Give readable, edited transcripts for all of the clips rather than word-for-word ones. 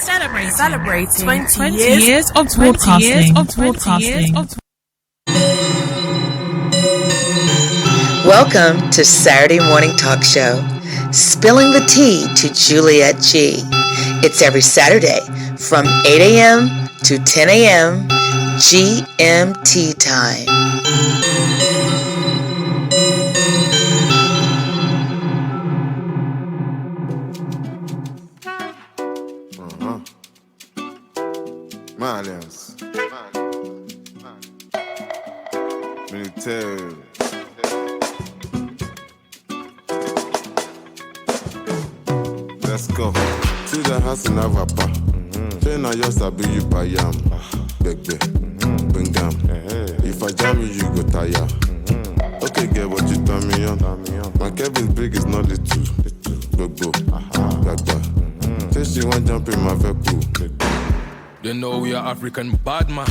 Celebrating 20 years of broadcasting. Welcome to Saturday Morning Talk Show, Spilling the Tea to Juliet G. It's every Saturday from 8 a.m. to 10 a.m. GMT time. Limerence. Military. Let's go. See the house in Avapa. Train on your sabi you buy yam. Beg. Bingam. If I jam you, you go tire. Okay, get what you turn me on. My Kevin's big is not little. Go. Gagba. Say she want jump in my vehicle. They know we are African bad man.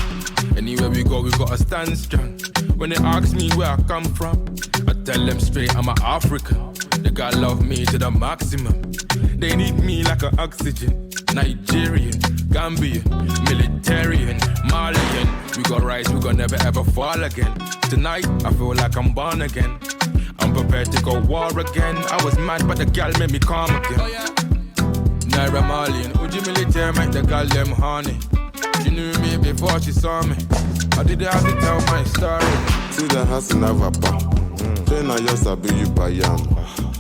Anywhere we go, we gotta stand strong. When they ask me where I come from, I tell them straight I'm an African. They gotta love me to the maximum. They need me like an oxygen. Nigerian, Gambian, Militarian, Malian. We got rise, we gon' never ever fall again. Tonight, I feel like I'm born again. I'm prepared to go war again. I was mad, but the girl made me calm again. Oh, yeah. Naira Marlian, Uji Military make the girl them horny. She knew me before she saw me. I didn't have to tell my story. See the house in Avapa. Train on your sabi you buy yam.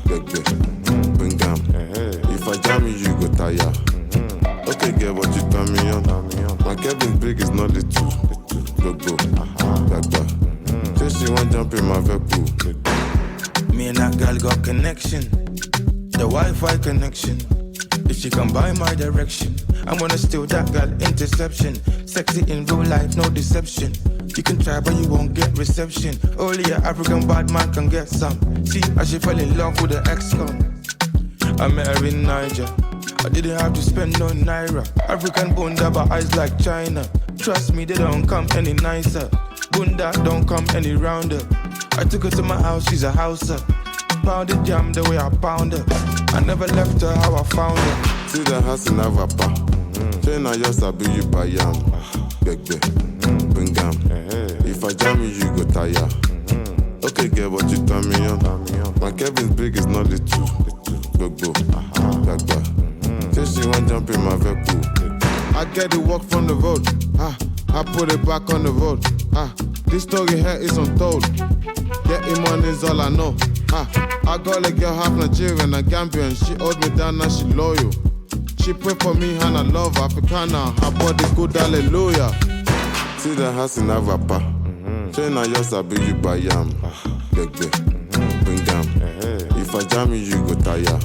Beg. Bingam. If I jam you, you go tire. Okay, get what you turn me on. My Kevin's big is not little. Go. Gagba. Say she want jump in my vehicle. Me and that girl got connection. The Wi-Fi connection. If she can buy my direction, I'm gonna steal that girl interception. Sexy in real life, no deception. You can try but you won't get reception. Only an African bad man can get some. See, I she fell in love with the ex-con. I met her in Niger. I didn't have to spend no naira. African bunda but eyes like China. Trust me, they don't come any nicer. Bunda don't come any rounder. I took her to my house, she's a houser. Pounded jam the way I pound her. I never left her how I found her. See the house in Avapa. Train on your sabi you buy yam. Beg. Bingam. If I jam you, you go tire. Okay, get what you turn me on. My Kevin's big is not little. Go. Gagba. Say she want jump in my vehicle. I get the walk from the road. I put it back on the road. This story here is untold. Getting money is all I know. I got a girl half Nigerian and Gambian. She owed me down, now she loyal. She pray for me and I love Africana. Her body good, hallelujah. See the house in Avapa. Train on your sabi you buy yam. Beg. Bingam. If I jam you, you go tire.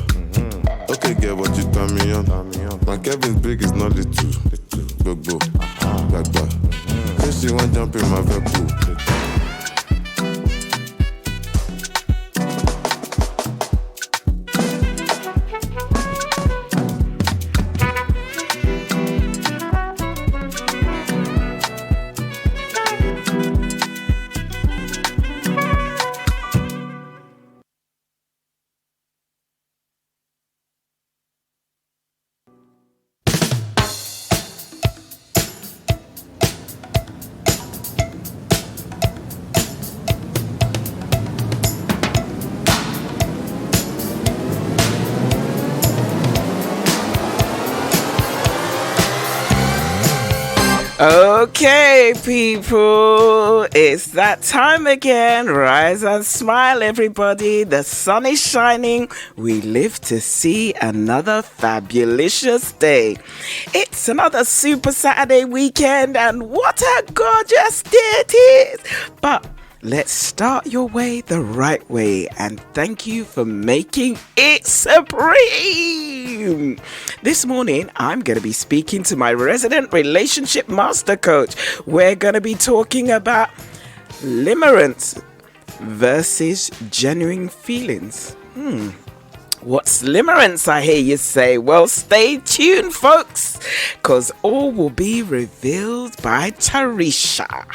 Okay, get what you turn me on. My Kevin's big is not little. Go. Gagba. Say she want jump in my vehicle. Okay, people, it's that time again. Rise and smile, everybody. The sun is shining. We live to see another fabulous day. It's another Super Saturday weekend, and what a gorgeous day it is. But let's start your way the right way, and thank you for making it supreme. This morning, I'm going to be speaking to my resident relationship master coach. We're going to be talking about limerence versus genuine feelings. What's limerence, I hear you say? Well, stay tuned, folks, because all will be revealed by Teresha.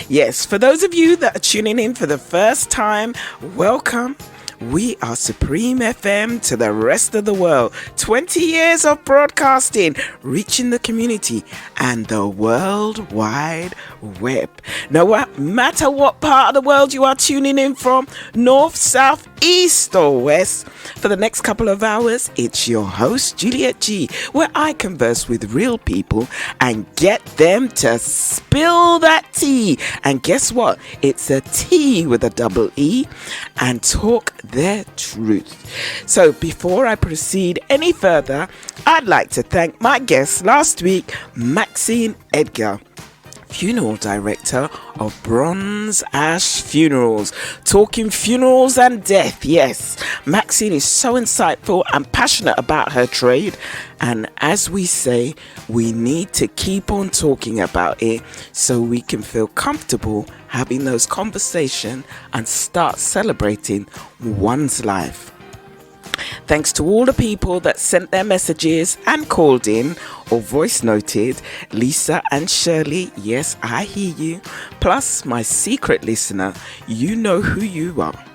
Yes, for those of you that are tuning in for the first time, welcome. We are Supreme FM to the rest of the world. 20 years of broadcasting, reaching the community and the World Wide Web. No matter what part of the world you are tuning in from, north, south, east or west, for the next couple of hours, it's your host, Juliet G, where I converse with real people and get them to spill that tea. And guess what? It's a tea with a double E, and talk their truth. So before I proceed any further, I'd like to thank my guest last week, Maxine Edgar, funeral director of Bronze Ash Funerals, talking funerals and death. Yes, Maxine is so insightful and passionate about her trade, and as we say, we need to keep on talking about it so we can feel comfortable having those conversations and start celebrating one's life. Thanks to all the people that sent their messages and called in or voice noted. Lisa and Shirley, yes, I hear you. Plus my secret listener, you know who you are.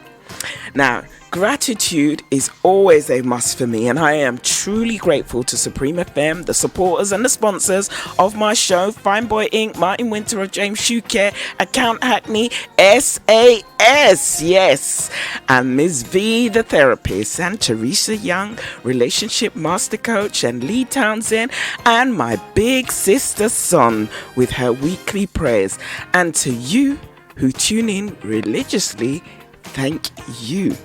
Now, gratitude is always a must for me, and I am truly grateful to Supreme FM, the supporters and the sponsors of my show, Fine Boy Inc., Martin Winter of James Shoe Care, Account Hackney, SAS, yes, and Ms. V, the therapist, and Teresha Young, relationship master coach, and Lee Townsend, and my big sister Son with her weekly prayers. And to you who tune in religiously, thank you.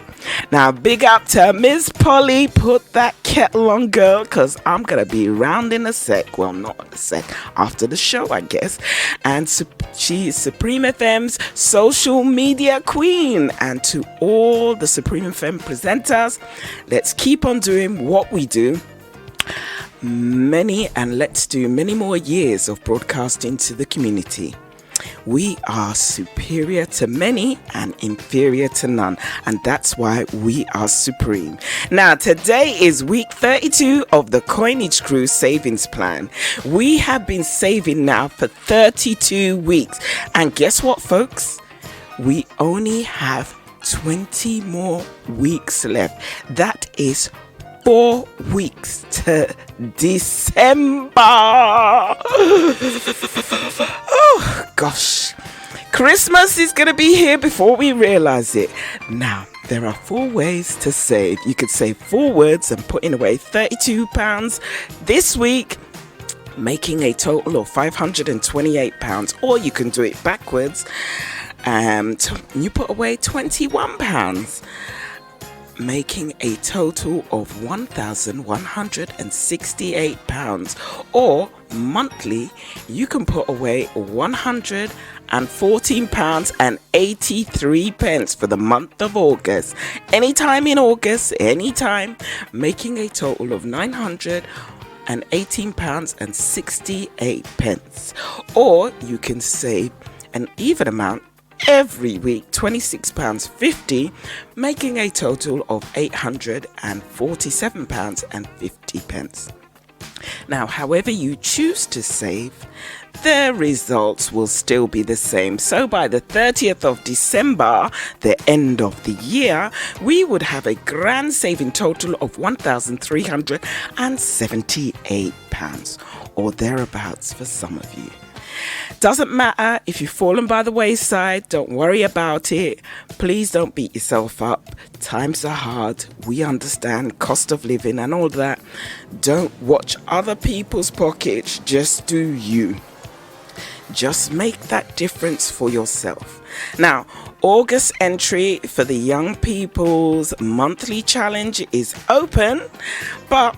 Now, big up to Miss Polly. Put that kettle on, girl, because I'm going to be round in a sec. Well, not in a sec. After the show, I guess. And she is Supreme FM's social media queen. And to all the Supreme FM presenters, let's keep on doing what we do. Let's do many more years of broadcasting to the community. We are superior to many and inferior to none, and that's why we are supreme. Now, today is week 32 of the Coinage Crew Savings Plan. We have been saving now for 32 weeks, and guess what, folks? We only have 20 more weeks left. That is 4 weeks to December. Oh, gosh. Christmas is going to be here before we realize it. Now, there are 4 ways to save. You could save forwards and putting away £32 this week, making a total of £528, or you can do it backwards and you put away £21, making a total of £1,168, or monthly you can put away £114.83 for the month of August. Anytime in August, anytime, making a total of £918.68, or you can save an even amount every week, £26.50, making a total of £847.50. Now, however you choose to save, the results will still be the same. So by the 30th of December, the end of the year, we would have a grand saving total of £1,378, or thereabouts for some of you. Doesn't matter if you've fallen by the wayside, don't worry about it. Please don't beat yourself up. Times are hard. We understand cost of living and all that. Don't watch other people's pockets. Just do you. Just make that difference for yourself. Now, August entry for the Young People's Monthly Challenge is open, but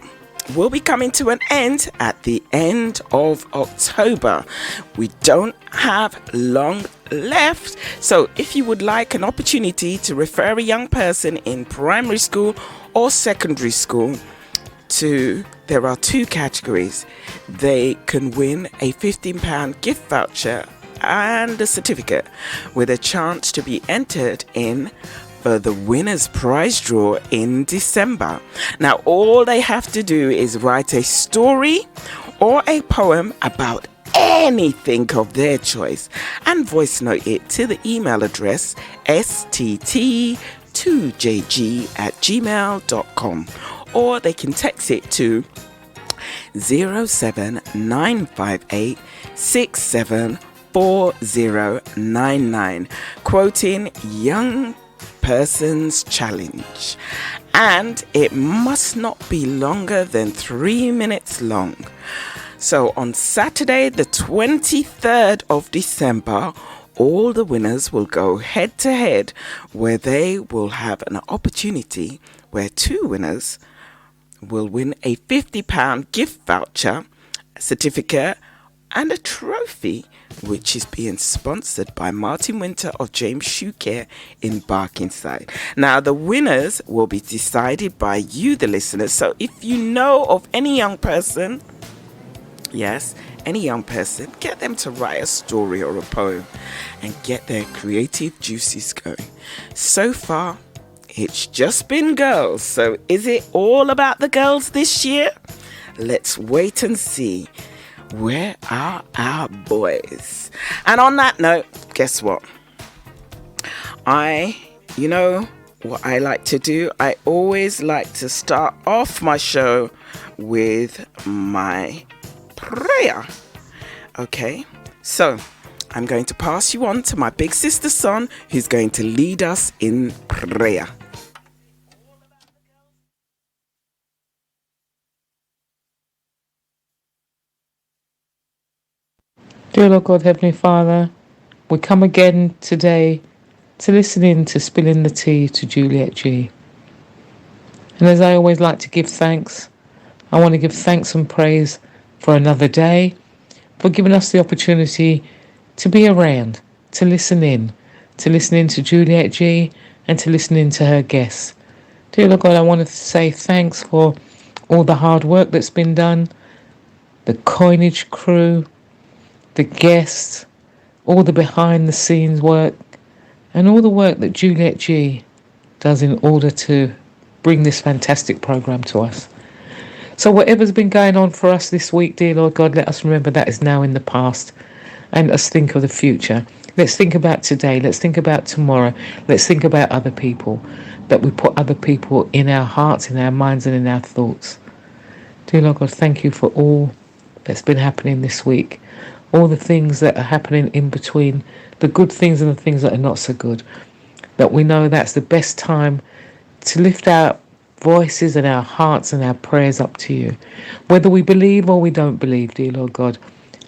will be coming to an end at the end of October. We don't have long left, so if you would like an opportunity to refer a young person in primary school or secondary school there are 2 categories. They can win a £15 gift voucher and a certificate with a chance to be entered in for the winner's prize draw in December. Now, all they have to do is write a story or a poem about anything of their choice and voice note it to the email address stt 2jg@gmail.com, or they can text it to 07958674099, quoting Young Person's Challenge. And it must not be longer than 3 minutes long. So on Saturday, the 23rd of December, all the winners will go head to head, where they will have an opportunity where 2 winners will win a £50 gift voucher, a certificate, and a trophy, which is being sponsored by Martin Winter of James Shoe Care in Barkingside. Now, the winners will be decided by you, the listeners. So if you know of any young person, yes, any young person, get them to write a story or a poem and get their creative juices going. So far, it's just been girls. So is it all about the girls this year? Let's wait and see. Where are our boys? And on that note, guess what? You know what I like to do? I always like to start off my show with my prayer. Okay, so I'm going to pass you on to my big sister Son, who's going to lead us in prayer. Dear Lord God, Heavenly Father, we come again today to listen in to Spilling the Tea to Juliet G. And as I always like to give thanks, I want to give thanks and praise for another day, for giving us the opportunity to be around, to listen in to Juliet G and to listen in to her guests. Dear Lord God, I want to say thanks for all the hard work that's been done, the coinage crew, the guests, all the behind the scenes work, and all the work that Juliet G does in order to bring this fantastic program to us. So whatever's been going on for us this week, dear Lord God, let us remember that is now in the past, and let's think of the future. Let's think about today. Let's think about tomorrow. Let's think about other people, that we put other people in our hearts, in our minds, and in our thoughts. Dear Lord God, thank you for all that's been happening this week. All the things that are happening in between, the good things and the things that are not so good, that we know that's the best time to lift our voices and our hearts and our prayers up to you. Whether we believe or we don't believe, dear Lord God,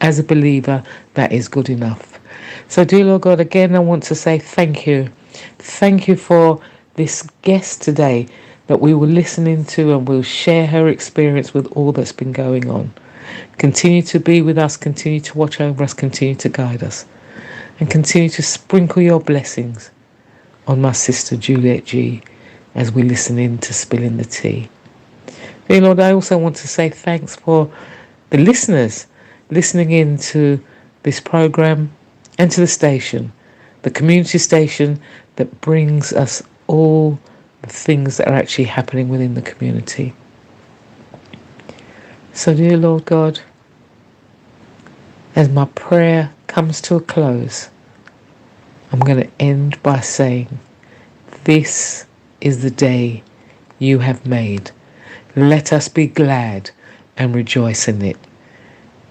as a believer, that is good enough. So, dear Lord God, again, I want to say thank you. Thank you for this guest today that we will listen into, and we'll share her experience with all that's been going on. Continue to be with us, continue to watch over us, continue to guide us, and continue to sprinkle your blessings on my sister Juliet G as we listen in to Spilling the Tea. Dear Lord, I also want to say thanks for the listeners listening in to this program and to the station, the community station that brings us all the things that are actually happening within the community. So, dear Lord God, as my prayer comes to a close, I'm going to end by saying, this is the day you have made. Let us be glad and rejoice in it.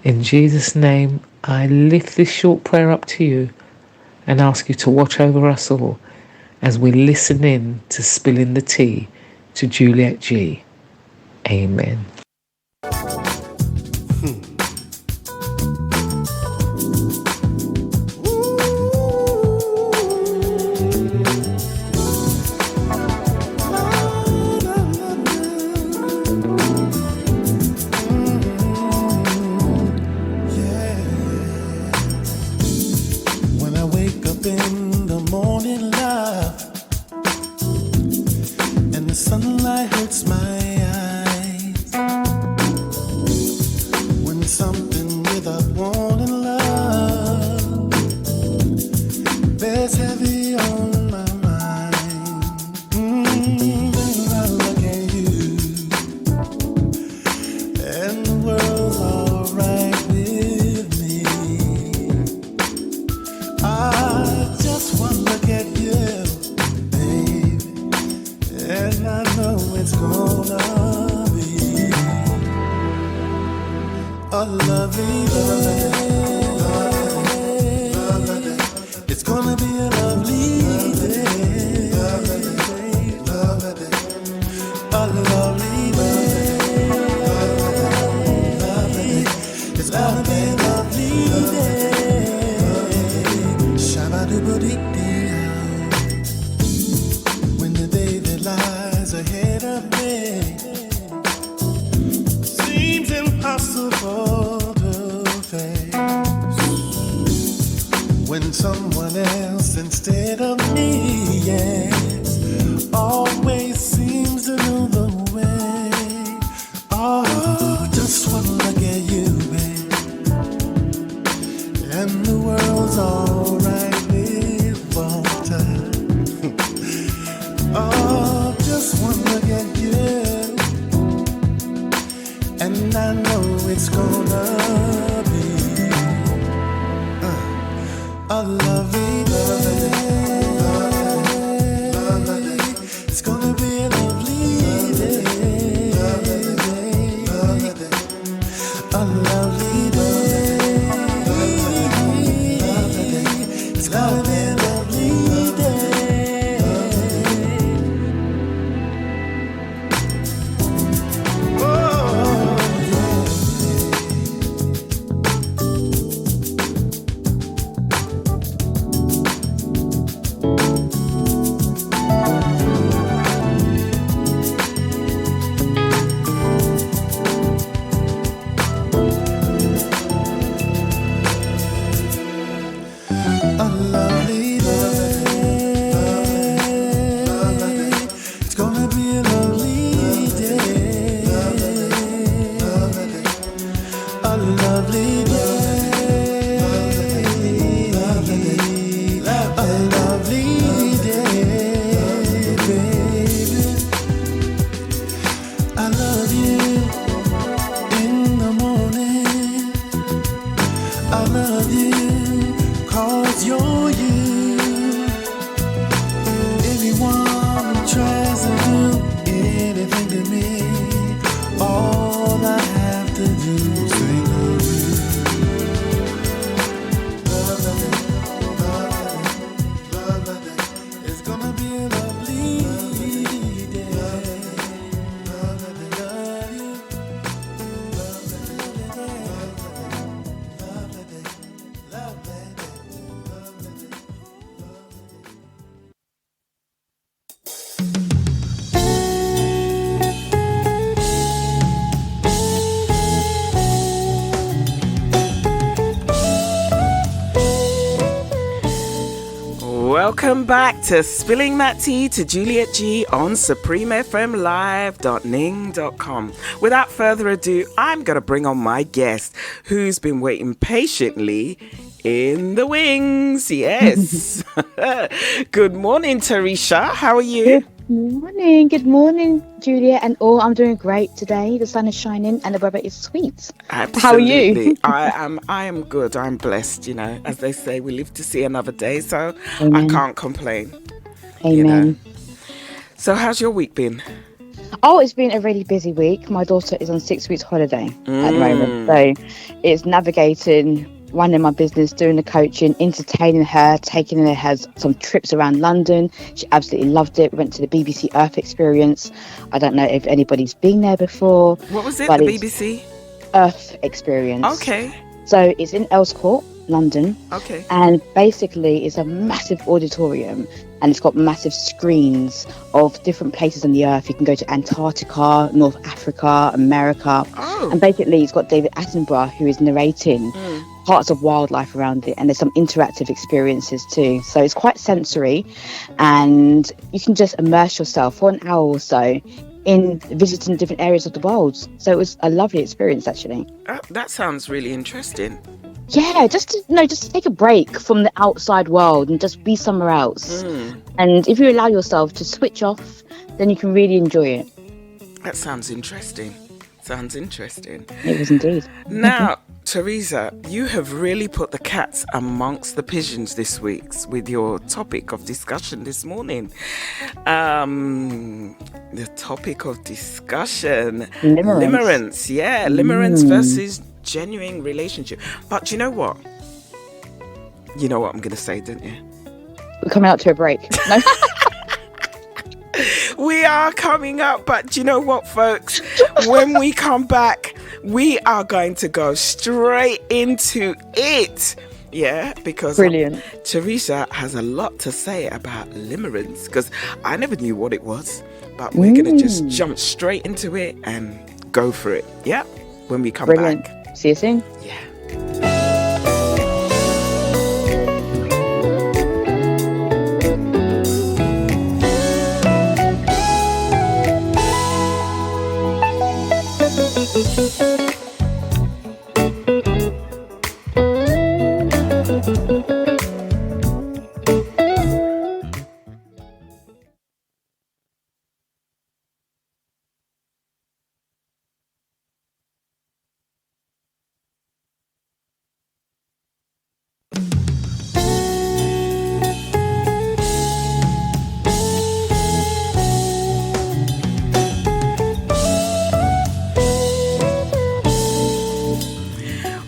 In Jesus' name, I lift this short prayer up to you and ask you to watch over us all as we listen in to Spilling the Tea to Juliet G. Amen. Sunlight hurts my eyes. yes. Always seems to know the way. Oh, just wanna look at you, babe. And the world's alright with water. Oh, just wanna look at you. And I know it's gonna be a lovely day. It's gonna be a lovely day. A lovely day. It's gonna be a lovely day. Oh, yeah. A lovely day. It's gonna be a lovely day. A lovely day. A lovely day, baby. I love you in the morning. I love you 'cause you're you. Anyone who tries to do anything to me, all I have to do is think of you. It's gonna be a lovely day. Love you. Welcome back to Spilling That Tea to Juliet G on supremefmlive.ning.com. Without further ado, I'm going to bring on my guest who's been waiting patiently in the wings. Yes. Good morning, Teresha. How are you? Good morning, Juliet and all. I'm doing great today. The sun is shining and the weather is sweet. Absolutely. How are you? I am good. I'm blessed. You know, as they say, we live to see another day, so Amen. I can't complain. Amen. You know. So how's your week been? Oh, it's been a really busy week. My daughter is on 6 weeks holiday at the moment, so it's navigating, running my business, doing the coaching, entertaining her, taking her some trips around London. She absolutely loved it. We went to the BBC Earth experience. I don't know if anybody's been there before. What was it? but The it's BBC Earth experience. Okay. So it's in Elscourt, London. Okay. And basically it's a massive auditorium and it's got massive screens of different places on the earth. You can go to Antarctica, North Africa, America. Oh. And basically it's got David Attenborough who is narrating parts of wildlife around it, and there's some interactive experiences too. So it's quite sensory and you can just immerse yourself for an hour or so in visiting different areas of the world. So it was a lovely experience actually. That sounds really interesting. Yeah, just to take a break from the outside world and just be somewhere else. And if you allow yourself to switch off, then you can really enjoy it. That sounds interesting. It was indeed. Now, Teresa, you have really put the cats amongst the pigeons this week with your topic of discussion this morning. The topic of discussion, limerence. Yeah, limerence versus genuine relationship. But you know what? You know what I'm going to say, don't you? We're coming out to a break. No? We are coming up, but you know what, folks? When we come back, we are going to go straight into it. Yeah, because Brilliant. Teresa has a lot to say about limerence, because I never knew what it was, but we're going to just jump straight into it and go for it. Yeah, when we come back. See you soon. Yeah.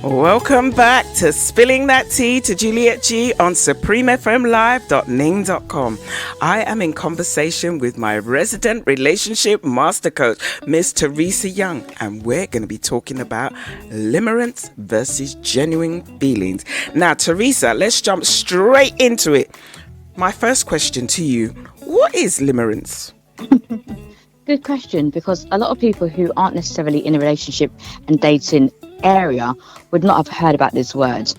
Welcome back to Spilling That Tea to Juliet G on supremefmlive.ning.com. I am in conversation with my resident relationship master coach, Miss Teresha Young, and we're going to be talking about limerence versus genuine feelings. Now, Teresha, let's jump straight into it. My first question to you, what is limerence? Good question, because a lot of people who aren't necessarily in a relationship and dating area would not have heard about this word.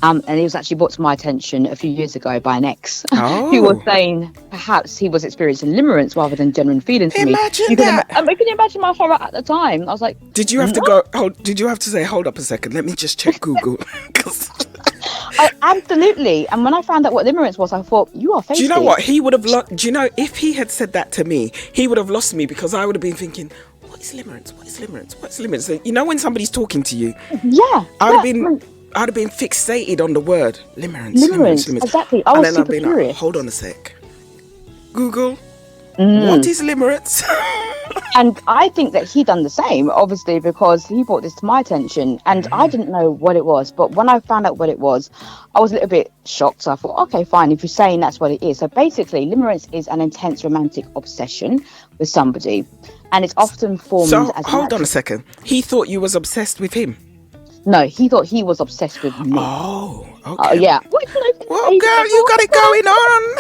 And it was actually brought to my attention a few years ago by an ex who was saying perhaps he was experiencing limerence rather than genuine feelings for me. Imagine that. Can you imagine my horror at the time? I was like, did you have to say, hold up a second, let me just check Google? Absolutely. And when I found out what limerence was, I thought, you are facing. Do you know what? He would have if he had said that to me, he would have lost me, because I would have been thinking, what is limerence? What is limerence? What's limerence? You know, when somebody's talking to you, I'd have been fixated on the word limerence. Exactly. I was super curious. Hold on a sec. Google, what is limerence? And I think that he done the same, obviously, because he brought this to my attention, and I didn't know what it was. But when I found out what it was, I was a little bit shocked. So I thought, okay, fine, if you're saying that's what it is. So basically, limerence is an intense romantic obsession with somebody, and it's often formed as... hold on a second. He thought you was obsessed with him? No, he thought he was obsessed with me. Oh, okay. Yeah. Well, girl, you got it going on.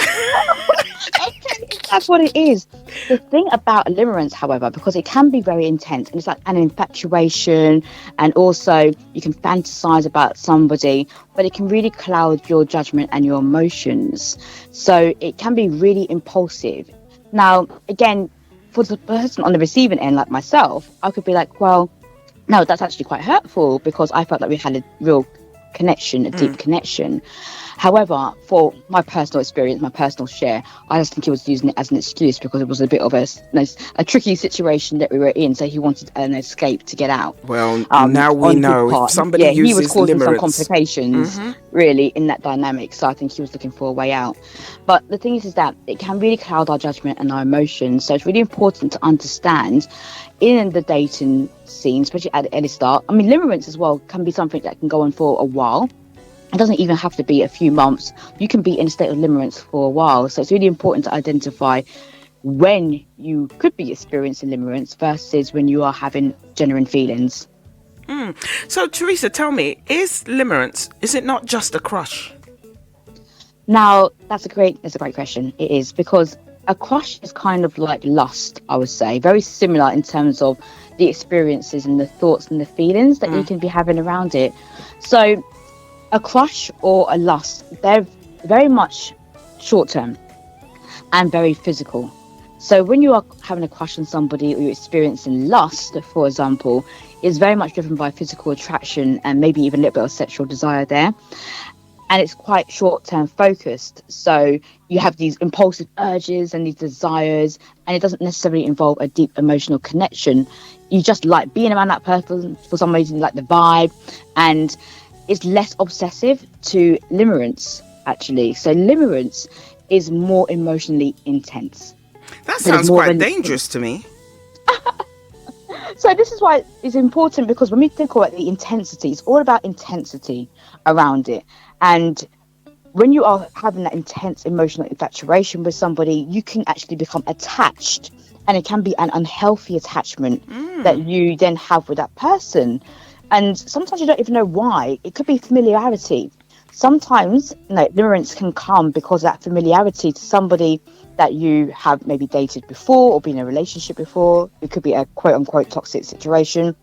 That's what it is. The thing about limerence, however, because it can be very intense, and it's like an infatuation, and also you can fantasize about somebody, but it can really cloud your judgment and your emotions. So it can be really impulsive. Now, again, for the person on the receiving end, like myself, I could be like, well, no, that's actually quite hurtful, because I felt like we had a real connection, a deep connection. However, for my personal experience, my personal share, I just think he was using it as an excuse, because it was a bit of a tricky situation that we were in. So he wanted an escape to get out. Well, now we know if somebody uses he was causing limerence, some complications really in that dynamic. So I think he was looking for a way out. But the thing is that it can really cloud our judgment and our emotions. So it's really important to understand in the dating scene, especially at the early start. I mean, limerence as well can be something that can go on for a while. It doesn't even have to be a few months. You can be in a state of limerence for a while. So it's really important to identify when you could be experiencing limerence versus when you are having genuine feelings. So, Teresha, tell me, is limerence, is it not just a crush? Now, that's a great question. It is, because a crush is kind of like lust, I would say. Very similar in terms of the experiences and the thoughts and the feelings that you can be having around it. So a crush or a lust, they're very much short term and very physical. So when you are having a crush on somebody, or you're experiencing lust, for example, it's very much driven by physical attraction and maybe even a little bit of sexual desire there. And it's quite short-term focused. So you have these impulsive urges and these desires, and it doesn't necessarily involve a deep emotional connection. You just like being around that person, for some reason, like the vibe, and it's less obsessive to limerence, actually. So limerence is more emotionally intense. That sounds quite dangerous to me. So this is why it's important, because when we think about the intensity, it's all about intensity around it. And when you are having that intense emotional infatuation with somebody, you can actually become attached, and it can be an unhealthy attachment that you then have with that person. And sometimes you don't even know why. It could be familiarity. Sometimes limerence can come because of that familiarity to somebody that you have maybe dated before or been in a relationship before. It could be a quote-unquote toxic situation.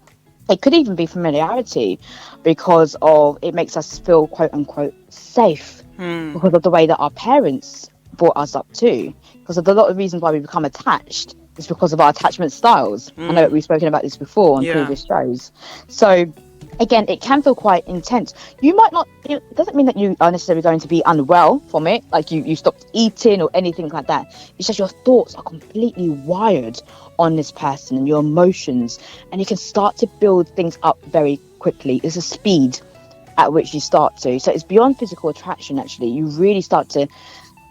It could even be familiarity because of it makes us feel quote-unquote safe because of the way that our parents brought us up too. Because of a lot of reasons why we become attached it's because of our attachment styles. I know that we've spoken about this before on previous shows. So again, it can feel quite intense. You might not, it doesn't mean that you are necessarily going to be unwell from it, like you stopped eating or anything like that. It's just your thoughts are completely wired on this person and your emotions, and you can start to build things up very quickly. It's a speed at which you start to. So it's beyond physical attraction, actually. You really start to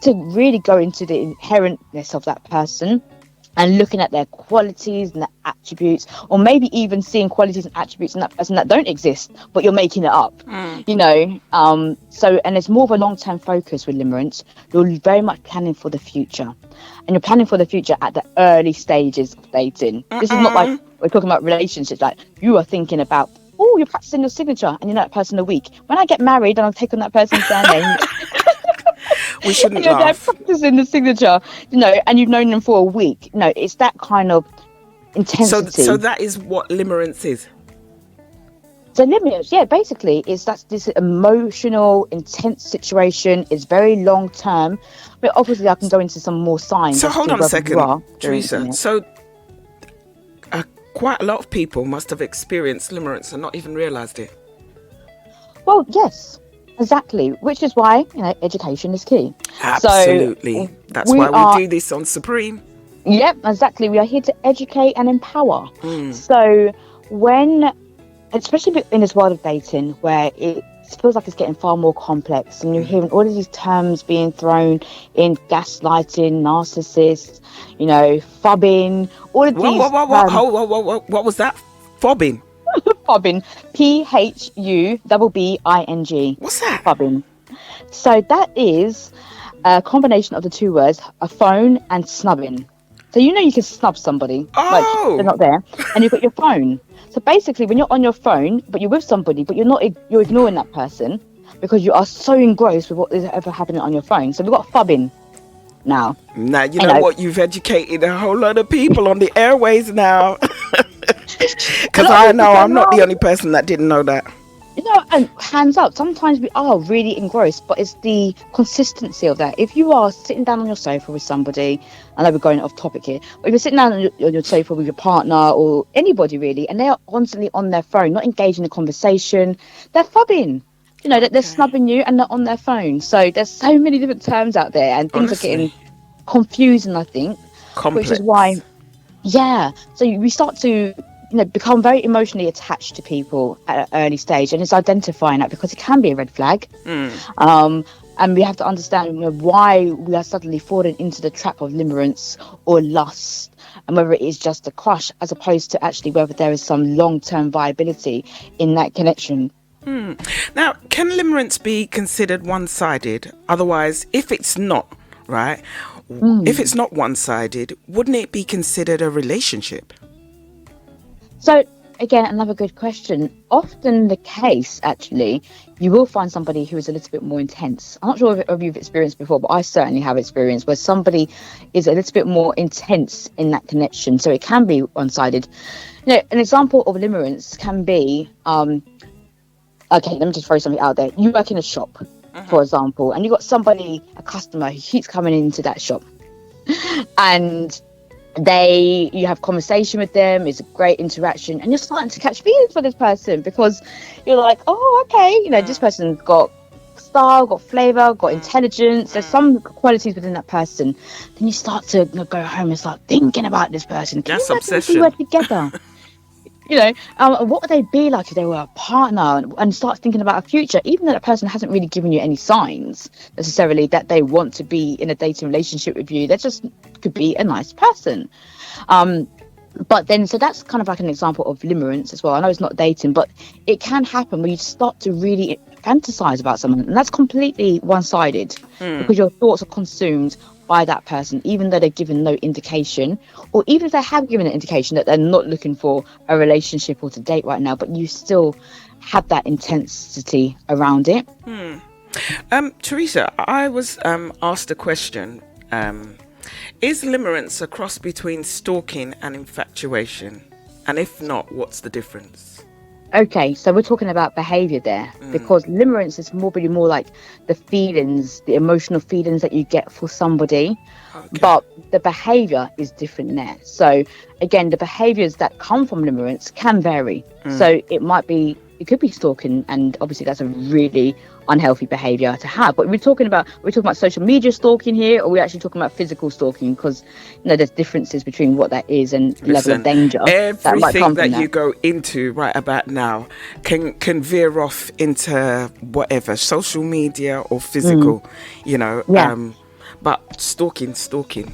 really go into the inherentness of that person and looking at their qualities and their attributes, or maybe even seeing qualities and attributes in that person that don't exist, but you're making it up, you know. So, and it's more of a long-term focus with limerence. You're very much planning for the future, and you're planning for the future at the early stages of dating. This is not like we're talking about relationships. Like, you are thinking about, oh, you're practicing your signature, and you know that person a week. When I get married and I'll take on that person's surname. We shouldn't They're laugh. practicing the signature, you know, and you've known them for a week. No, it's that kind of intensity. So that is what limerence is. So limerence, yeah, basically, that's this emotional, intense situation. It's very long term. But obviously, I can go into some more signs. So hold on a second, Teresha. So quite a lot of people must have experienced limerence and not even realised it. Well, yes. Exactly, which is why, you know, education is key. Absolutely. So that's why we do this on Supreme. Yep, exactly. We are here to educate and empower. So especially in this world of dating, where it feels like it's getting far more complex, and you're hearing all of these terms being thrown in: gaslighting, narcissists, you know, phubbing, all of these. What was that? Phubbing? Phubbing, Phubbing. What's that? Phubbing. So that is a combination of the two words, a phone and snubbing. So you know you can snub somebody, like they're not there, and you've got your phone. So basically, when you're on your phone, but you're with somebody, but you're ignoring that person because you are so engrossed with what is ever happening on your phone. So we've got phubbing now. Now you know what, you've educated a whole lot of people on the airways now. Because I know I'm not the only person that didn't know that. You know, and hands up, sometimes we are really engrossed, but it's the consistency of that. If you are sitting down on your sofa with somebody, I know we're going off topic here, but if you're sitting down on your sofa with your partner or anybody really, and they are constantly on their phone, not engaging in conversation, they're phubbing. You know, they're snubbing you and they're on their phone. So there's so many different terms out there, and things are getting confusing, I think. Complex. Which is why, so we start to become very emotionally attached to people at an early stage, and it's identifying that because it can be a red flag. And we have to understand why we are suddenly falling into the trap of limerence or lust, and whether it is just a crush as opposed to actually whether there is some long-term viability in that connection. Now, can limerence be considered one-sided? Otherwise, if it's not, right, if it's not one-sided, wouldn't it be considered a relationship? So, again, another good question. Often the case, actually, you will find somebody who is a little bit more intense. I'm not sure if you've experienced before, but I certainly have experienced where somebody is a little bit more intense in that connection. So it can be one-sided. You know, an example of limerence can be, okay, let me just throw something out there. You work in a shop, for example, and you've got somebody, a customer, who keeps coming into that shop. And you have conversation with them, it's a great interaction, and you're starting to catch feelings for this person because you're like, oh, okay, this person's got style, got flavor, got intelligence, there's some qualities within that person. Then you start to go home and start thinking about this person. That's obsession. We were together. What would they be like if they were a partner, and start thinking about a future, even though that person hasn't really given you any signs necessarily that they want to be in a dating relationship with you. They just could be a nice person. But then, so that's kind of like an example of limerence as well. I know it's not dating, but it can happen where you start to really fantasize about someone, and that's completely one-sided because your thoughts are consumed by that person, even though they're given no indication, or even if they have given an indication that they're not looking for a relationship or to date right now, but you still have that intensity around it. Teresha, I was asked a question. Is limerence a cross between stalking and infatuation? And if not, what's the difference? Okay, so we're talking about behavior there, because limerence is really more like the feelings, the emotional feelings that you get for somebody, but the behavior is different there. So again, the behaviors that come from limerence can vary. So it could be stalking, and obviously that's a really unhealthy behavior to have. But we're talking about social media stalking here, or we're actually talking about physical stalking, because there's differences between what that is and the level of danger that might come Everything from you go into right about now can veer off into whatever, social media or physical, but stalking is stalking,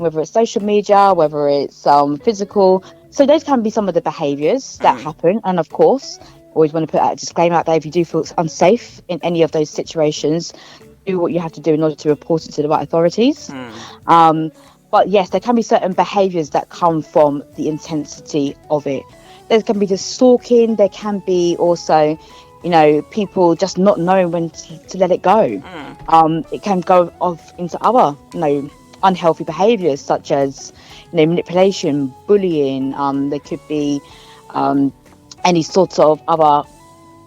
whether it's social media, whether it's physical. So those can be some of the behaviors that happen. And of course, always want to put out a disclaimer out there: if you do feel unsafe in any of those situations, do what you have to do in order to report it to the right authorities. But yes, there can be certain behaviors that come from the intensity of it. There can be the stalking. There can be also, people just not knowing when to let it go. It can go off into other, unhealthy behaviors, such as manipulation, bullying. There could be any sort of other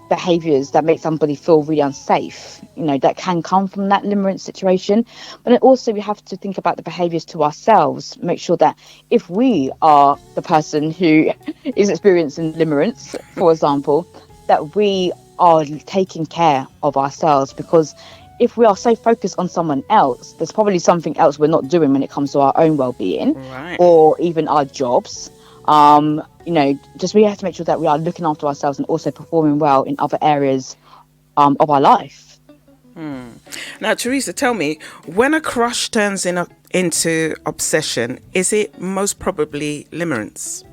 behaviors that make somebody feel really unsafe, that can come from that limerence situation. But then also we have to think about the behaviors to ourselves, make sure that if we are the person who is experiencing limerence, for example, that we are taking care of ourselves, because if we are so focused on someone else, there's probably something else we're not doing when it comes to our own well-being, or even our jobs. Just we have to make sure that we are looking after ourselves and also performing well in other areas of our life. Now, Teresa, tell me, when a crush turns into obsession, is it most probably limerence?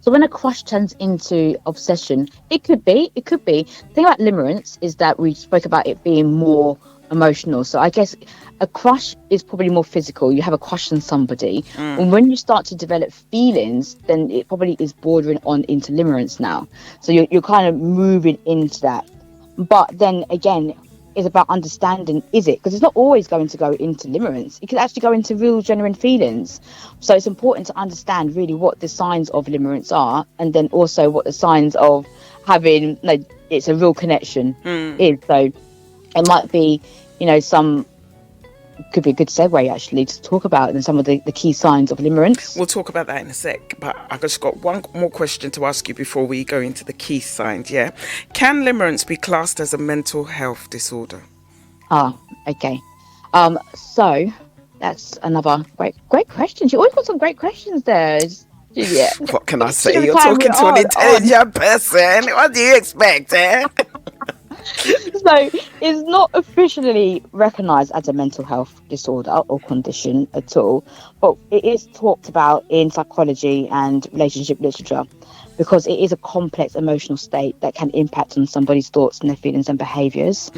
So when a crush turns into obsession, it could be. The thing about limerence is that we spoke about it being more emotional. So I guess a crush is probably more physical. You have a crush on somebody. And when you start to develop feelings, then it probably is bordering on into limerence now. So you're kind of moving into that. But then again, it's about understanding, is it? Because it's not always going to go into limerence. It could actually go into real genuine feelings. So it's important to understand really what the signs of limerence are, and then also what the signs of having, it's a real connection is. So it might be, could be a good segue actually to talk about some of the key signs of limerence. We'll talk about that in a sec, but I've just got one more question to ask you before we go into the key signs. Yeah, can limerence be classed as a mental health disorder? Okay. So that's another great question. You always got some great questions there, Juliet. What can I say? You're talking to an intelligent person. What do you expect, eh? So it's not officially recognised as a mental health disorder or condition at all, but it is talked about in psychology and relationship literature, because it is a complex emotional state that can impact on somebody's thoughts and their feelings and behaviours.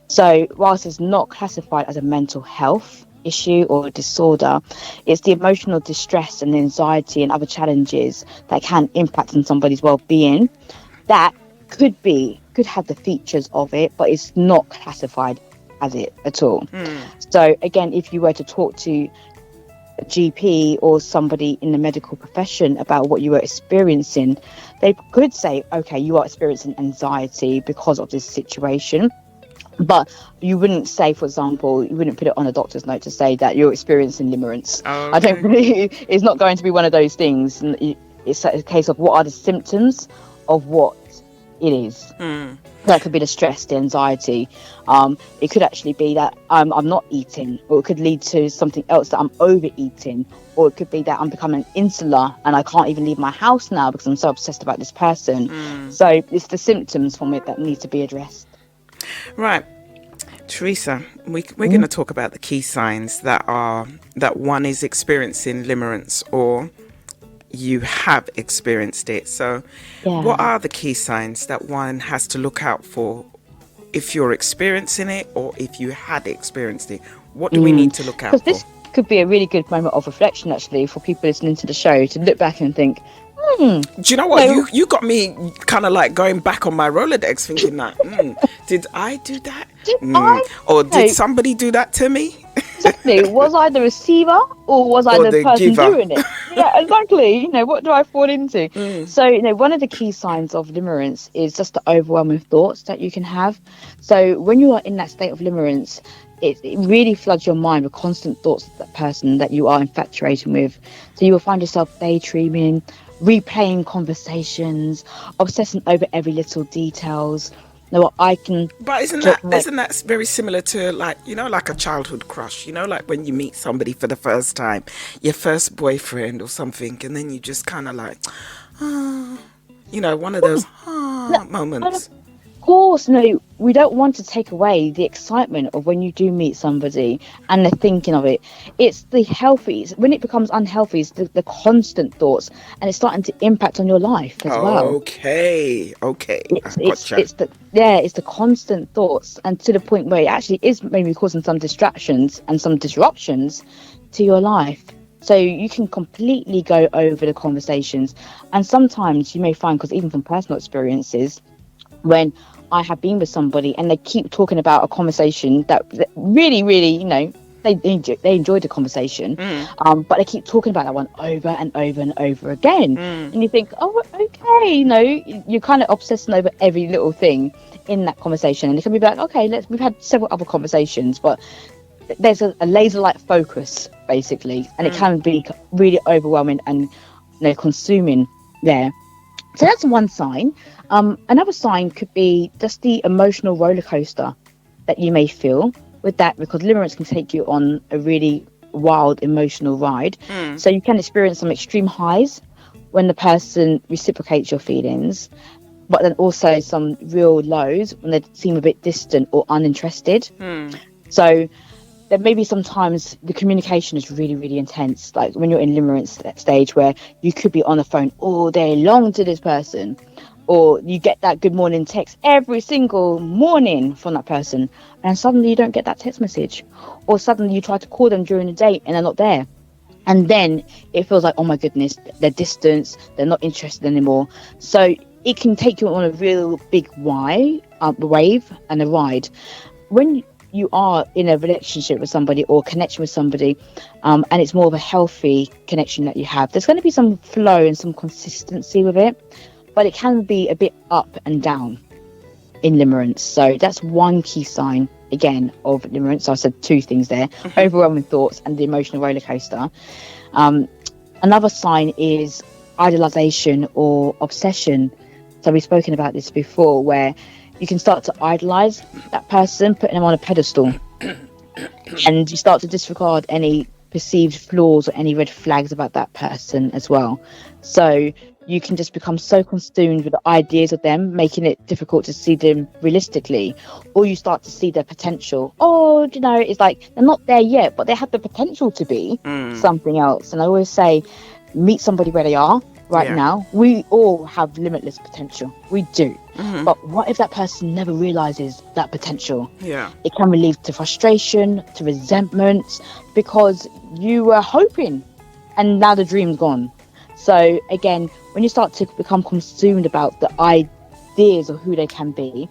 So whilst it's not classified as a mental health issue or disorder, it's the emotional distress and anxiety and other challenges that can impact on somebody's well-being that could have the features of it, but it's not classified as it at all. So again, if you were to talk to a GP or somebody in the medical profession about what you were experiencing, they could say, okay, you are experiencing anxiety because of this situation. But you wouldn't say, for example, you wouldn't put it on a doctor's note to say that you're experiencing limerence. I don't believe it's not going to be one of those things. It's a case of what are the symptoms of what it is. That could be the stress, the anxiety. It could actually be that I'm not eating, or it could lead to something else, that I'm overeating, or it could be that I'm becoming insular and I can't even leave my house now because I'm so obsessed about this person. So it's the symptoms from it that need to be addressed. Right, Teresa, we're going to talk about the key signs that one is experiencing limerence, or you have experienced it. So what are the key signs that one has to look out for if you're experiencing it, or if you had experienced it? What do we need to look out for? This could be a really good moment of reflection actually for people listening to the show, to look back and think, do you know what, you got me kind of like going back on my Rolodex thinking that did I do that, or did somebody do that to me? exactly. Was I the receiver or was I Or the the person giver. doing it? Yeah, exactly. What do I fall into? So, one of the key signs of limerence is just the overwhelming thoughts that you can have. So, when you are in that state of limerence, it really floods your mind with constant thoughts of that person that you are infatuated with. So, you will find yourself daydreaming, replaying conversations, obsessing over every little details. Now, I can But isn't jot that my isn't that very similar to, like, like a childhood crush? Like when you meet somebody for the first time, your first boyfriend or something, and then you just kind of like, ah, one of those moments. course, no, we don't want to take away the excitement of when you do meet somebody and the thinking of it. It's the healthy, when it becomes unhealthy, it's the constant thoughts, and it's starting to impact on your life as well. Okay, I gotcha. It's the constant thoughts, and to the point where it actually is maybe causing some distractions and some disruptions to your life. So you can completely go over the conversations, and sometimes you may find, because even from personal experiences, when I have been with somebody and they keep talking about a conversation that really, really, they enjoy the conversation, but they keep talking about that one over and over and over again. And you think, oh, okay, you're kind of obsessing over every little thing in that conversation. And it can be like, okay, we've had several other conversations, but there's a laser-like focus, basically, and it can be really overwhelming and consuming there. So that's one sign. Another sign could be just the emotional roller coaster that you may feel with that, because limerence can take you on a really wild emotional ride. So you can experience some extreme highs when the person reciprocates your feelings, but then also some real lows when they seem a bit distant or uninterested. So there may be sometimes the communication is really, really intense, like when you're in limerence stage, where you could be on the phone all day long to this person, or you get that good morning text every single morning from that person, and suddenly you don't get that text message, or suddenly you try to call them during the day and they're not there, and then it feels like, oh my goodness, they're distant, they're not interested anymore. So it can take you on a real big wave and a ride. When you are in a relationship with somebody or connection with somebody, and it's more of a healthy connection that you have, there's going to be some flow and some consistency with it, but it can be a bit up and down in limerence. So that's one key sign, again, of limerence. So I said two things there: overwhelming thoughts and the emotional roller coaster. Another sign is idolization or obsession. So we've spoken about this before, where you can start to idolize that person, putting them on a pedestal, and you start to disregard any perceived flaws or any red flags about that person as well. So you can just become so consumed with the ideas of them, making it difficult to see them realistically, or you start to see their potential. Oh, it's like they're not there yet, but they have the potential to be something else. And I always say, meet somebody where they are right now. We all have limitless potential. We do. But what if that person never realizes that potential? It can lead to frustration, to resentment, because you were hoping and now the dream's gone. So again, when you start to become consumed about the ideas of who they can be,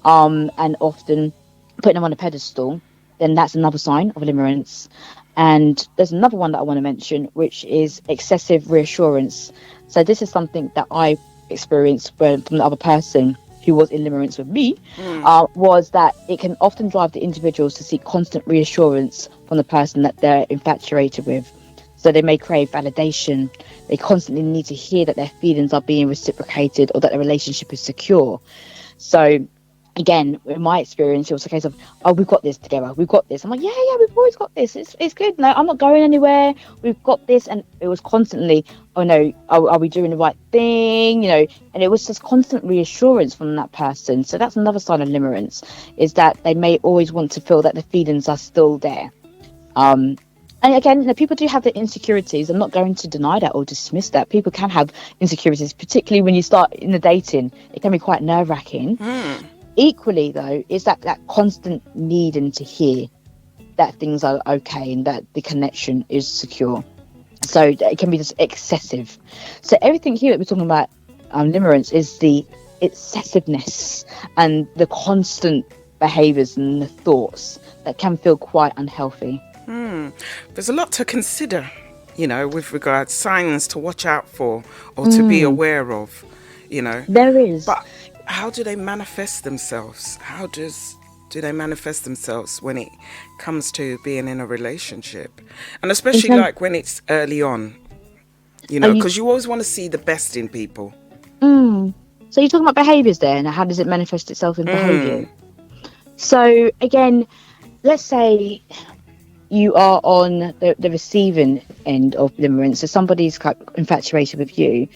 and often putting them on a pedestal, then that's another sign of limerence. And there's another one that I want to mention, which is excessive reassurance. So this is something that I experienced from the other person who was in limerence with me, was that it can often drive the individuals to seek constant reassurance from the person that they're infatuated with. So they may crave validation. They constantly need to hear that their feelings are being reciprocated or that the relationship is secure. So again, in my experience, it was a case of, oh, we've got this together. We've got this. I'm like, yeah, we've always got this. It's good. No, I'm not going anywhere. We've got this. And it was constantly, oh no, are we doing the right thing? And it was just constant reassurance from that person. So that's another sign of limerence, is that they may always want to feel that the feelings are still there. And again, people do have their insecurities. I'm not going to deny that or dismiss that. People can have insecurities, particularly when you start in the dating. It can be quite nerve-wracking. Equally, though, is that constant needing to hear that things are okay and that the connection is secure. So it can be just excessive. So everything here that we're talking about, limerence, is the excessiveness and the constant behaviours and the thoughts that can feel quite unhealthy. There's a lot to consider, with regards signs to watch out for or to be aware of, There is. But how do they manifest themselves? Do they manifest themselves when it comes to being in a relationship? And especially like when it's early on, because you always want to see the best in people. So you're talking about behaviours then, how does it manifest itself in behaviour? So again, let's say you are on the receiving end of limerence, so somebody's infatuated with you.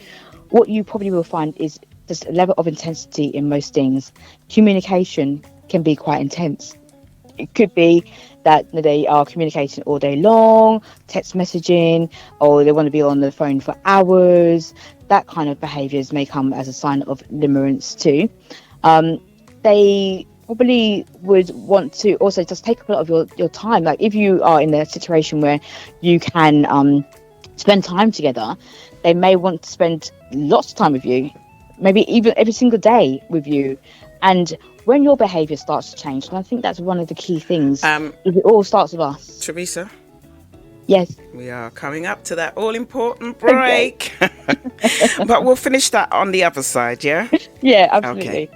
What you probably will find is just a level of intensity in most things. Communication can be quite intense. It could be that they are communicating all day long, text messaging, or they want to be on the phone for hours. That kind of behaviours may come as a sign of limerence too. They probably would want to also just take up a lot of your time. Like if you are in a situation where you can spend time together, they may want to spend lots of time with you, maybe even every single day with you. And when your behaviour starts to change, and I think that's one of the key things, it all starts with us. Teresa? Yes? We are coming up to that all-important break. Okay. But we'll finish that on the other side, yeah? Yeah, absolutely. Okay.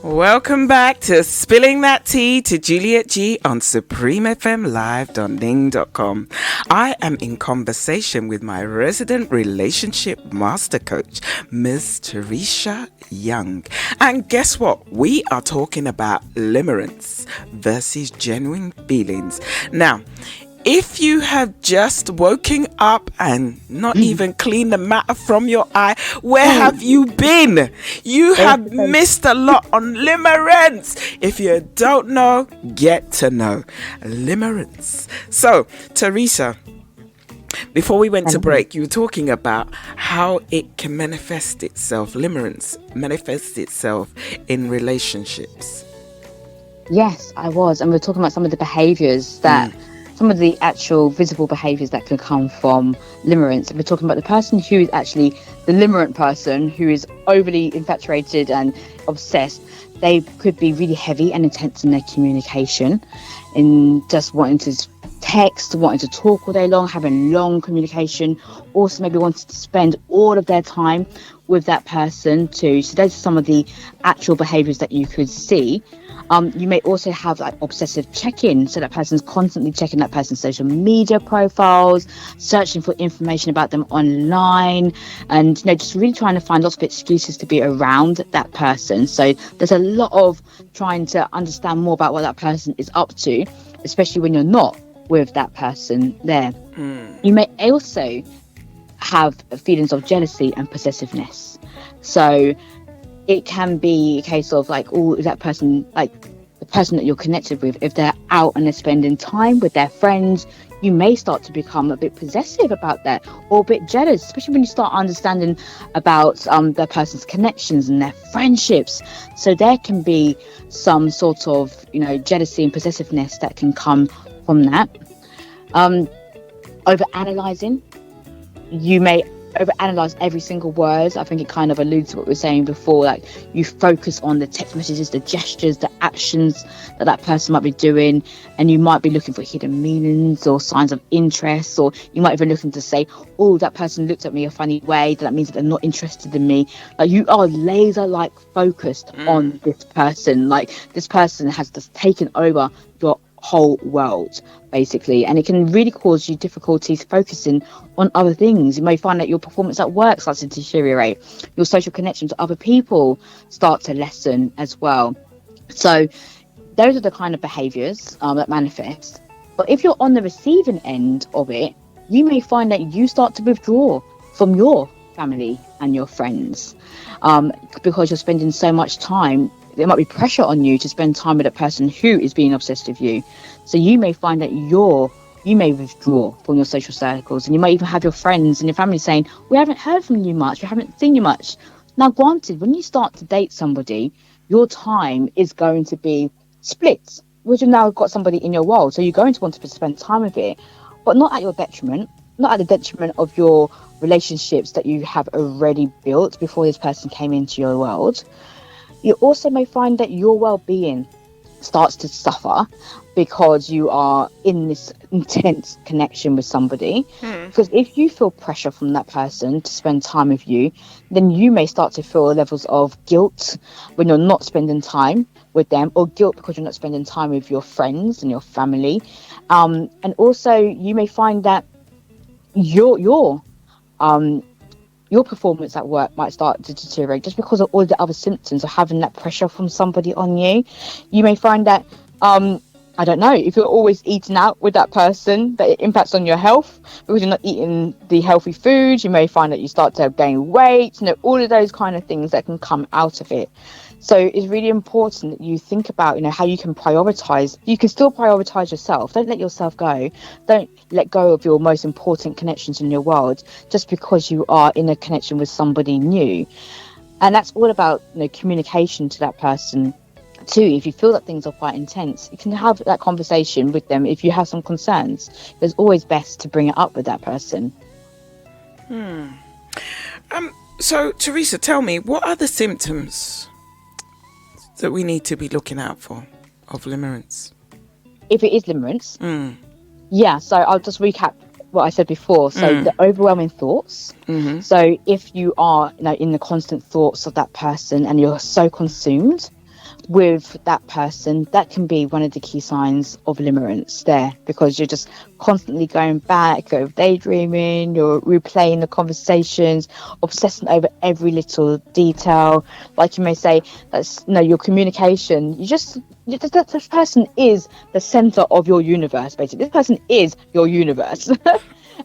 Welcome back to Spilling That Tea to Juliet G on supremefmlive.ning.com. I am in conversation with my resident relationship master coach, Ms. Teresha Young. And guess what? We are talking about limerence versus genuine feelings. Now, if you have just woken up and not even cleaned the matter from your eye, where have you been? You have missed a lot on limerence. If you don't know, get to know. Limerence. So, Teresa, before we went to break, you were talking about how it can manifest itself. Limerence manifests itself in relationships. Yes, I was. And we're talking about some of the behaviours that... some of the actual visible behaviours that can come from limerence. We're talking about the person who is actually the limerent person, who is overly infatuated and obsessed. They could be really heavy and intense in their communication, in just wanting to text, wanting to talk all day long, having long communication, also maybe wanting to spend all of their time with that person too. So those are some of the actual behaviours that you could see. You may also have like obsessive check-in, so that person's constantly checking that person's social media profiles, searching for information about them online, and just really trying to find lots of excuses to be around that person. So there's a lot of trying to understand more about what that person is up to, especially when you're not with that person there. You may also have feelings of jealousy and possessiveness. So it can be a case of like, oh, is that person, like the person that you're connected with, if they're out and they're spending time with their friends, you may start to become a bit possessive about that, or a bit jealous, especially when you start understanding about that person's connections and their friendships. So there can be some sort of, jealousy and possessiveness that can come from that. Over analyzing, you may overanalyze every single word. I think it kind of alludes to what we were saying before, like you focus on the text messages, the gestures, the actions that person might be doing, and you might be looking for hidden meanings or signs of interest, or you might even looking to say, oh, that person looked at me a funny way, that means that they're not interested in me. Like you are laser like focused on this person, like this person has just taken over your whole world basically, and it can really cause you difficulties focusing on other things. You may find that your performance at work starts to deteriorate, your social connections to other people start to lessen as well. So those are the kind of behaviors that manifest. But if you're on the receiving end of it, you may find that you start to withdraw from your family and your friends, because you're spending so much time. There might be pressure on you to spend time with a person who is being obsessed with you. So you may find that you may withdraw from your social circles, and you might even have your friends and your family saying, we haven't heard from you much, we haven't seen you much. Now, granted, when you start to date somebody, your time is going to be split, because you've now got somebody in your world, so you're going to want to spend time with it, but not at your detriment, not at the detriment of your relationships that you have already built before this person came into your world. You also may find that your well-being starts to suffer because you are in this intense connection with somebody. Because if you feel pressure from that person to spend time with you, then you may start to feel levels of guilt when you're not spending time with them, or guilt because you're not spending time with your friends and your family. And also you may find that your performance at work might start to deteriorate just because of all the other symptoms of having that pressure from somebody on you. You may find that, I don't know, if you're always eating out with that person, that it impacts on your health because you're not eating the healthy food. You may find that you start to gain weight, all of those kind of things that can come out of it. So it's really important that you think about, how you can prioritize. You can still prioritize yourself. Don't let yourself go. Don't let go of your most important connections in your world just because you are in a connection with somebody new. And that's all about, communication to that person too. If you feel that things are quite intense, you can have that conversation with them. If you have some concerns, it's always best to bring it up with that person. So Teresa, tell me, what are the symptoms that we need to be looking out for of limerence? If it is limerence, so I'll just recap what I said before. So the overwhelming thoughts. So if you are in the constant thoughts of that person and you're so consumed with that person, that can be one of the key signs of limerence there, because you're just constantly going back, you're daydreaming, you're replaying the conversations, obsessing over every little detail. Like you may say, that's your communication. This person is the center of your universe, basically. This person is your universe.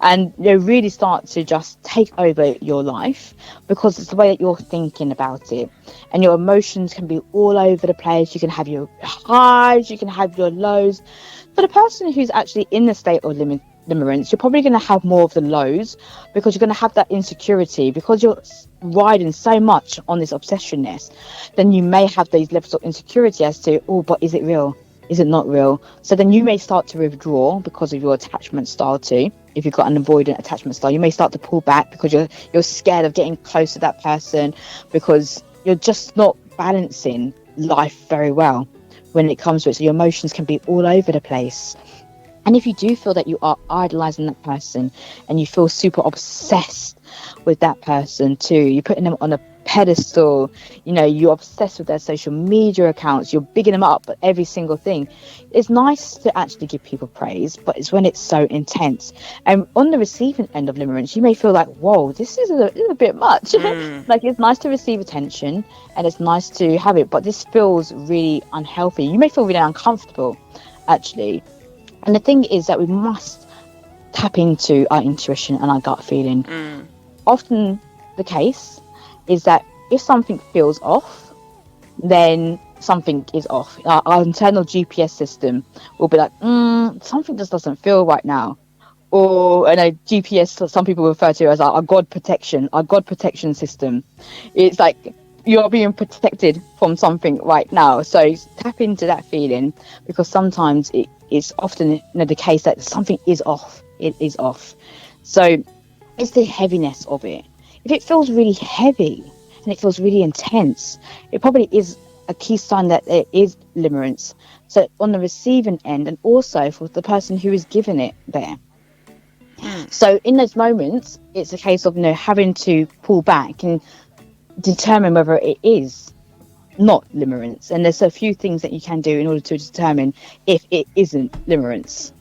And they really start to just take over your life because it's the way that you're thinking about it. And your emotions can be all over the place. You can have your highs, you can have your lows. For the person who's actually in the state of limerence, you're probably going to have more of the lows because you're going to have that insecurity because you're riding so much on this obsessionness. Then you may have these levels of insecurity as to, but is it real? Is it not real? So then you may start to withdraw because of your attachment style too. If you've got an avoidant attachment style, you may start to pull back because you're scared of getting close to that person because you're just not balancing life very well when it comes to it. So your emotions can be all over the place. And if you do feel that you are idolizing that person and you feel super obsessed with that person too, you're putting them on a pedestal, you're obsessed with their social media accounts, you're bigging them up at every single thing. It's nice to actually give people praise, but it's when it's so intense. And on the receiving end of limerence, you may feel like, whoa, this is a bit much. Like, it's nice to receive attention and it's nice to have it, but this feels really unhealthy. You may feel really uncomfortable, actually. And the thing is that we must tap into our intuition and our gut feeling. Often the case is that if something feels off, then something is off. Our internal GPS system will be like, something just doesn't feel right now. Or GPS, some people refer to as our God protection system. It's like you're being protected from something right now. So tap into that feeling, because sometimes it's often the case that something is off. It is off. So it's the heaviness of it. If it feels really heavy and it feels really intense, it probably is a key sign that there is limerence. So on the receiving end, and also for the person who is giving it there. So in those moments, it's a case of having to pull back and determine whether it is not limerence. And there's a few things that you can do in order to determine if it isn't limerence.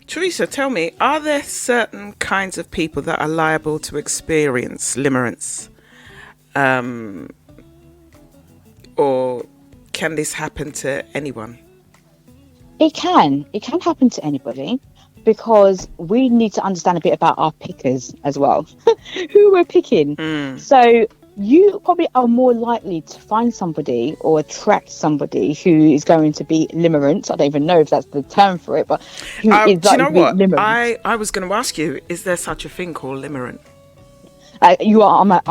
Teresa, tell me, are there certain kinds of people that are liable to experience limerence? Or can this happen to anyone? It can happen to anybody, because we need to understand a bit about our pickers as well, who we're picking. So you probably are more likely to find somebody or attract somebody who is going to be limerent. I don't even know if that's the term for it, but who is do you know likely to what? be limerent. I was going to ask you, is there such a thing called limerent? Am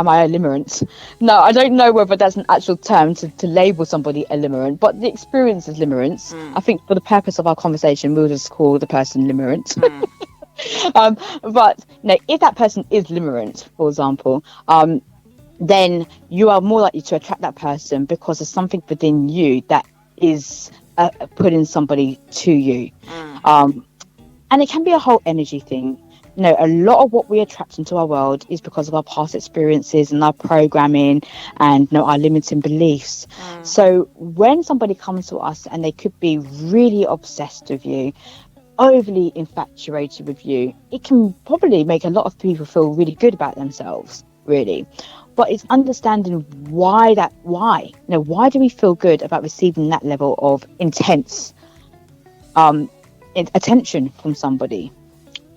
I a limerent? No, I don't know whether that's an actual term to label somebody a limerent, but the experience is limerence. I think for the purpose of our conversation, we'll just call the person limerent. But if that person is limerent, for example, then you are more likely to attract that person because there's something within you that is putting somebody to you. And it can be a whole energy thing. A lot of what we attract into our world is because of our past experiences and our programming and our limiting beliefs. So when somebody comes to us and they could be really obsessed with you, overly infatuated with you, it can probably make a lot of people feel really good about themselves, really. But it's understanding why do we feel good about receiving that level of intense attention from somebody?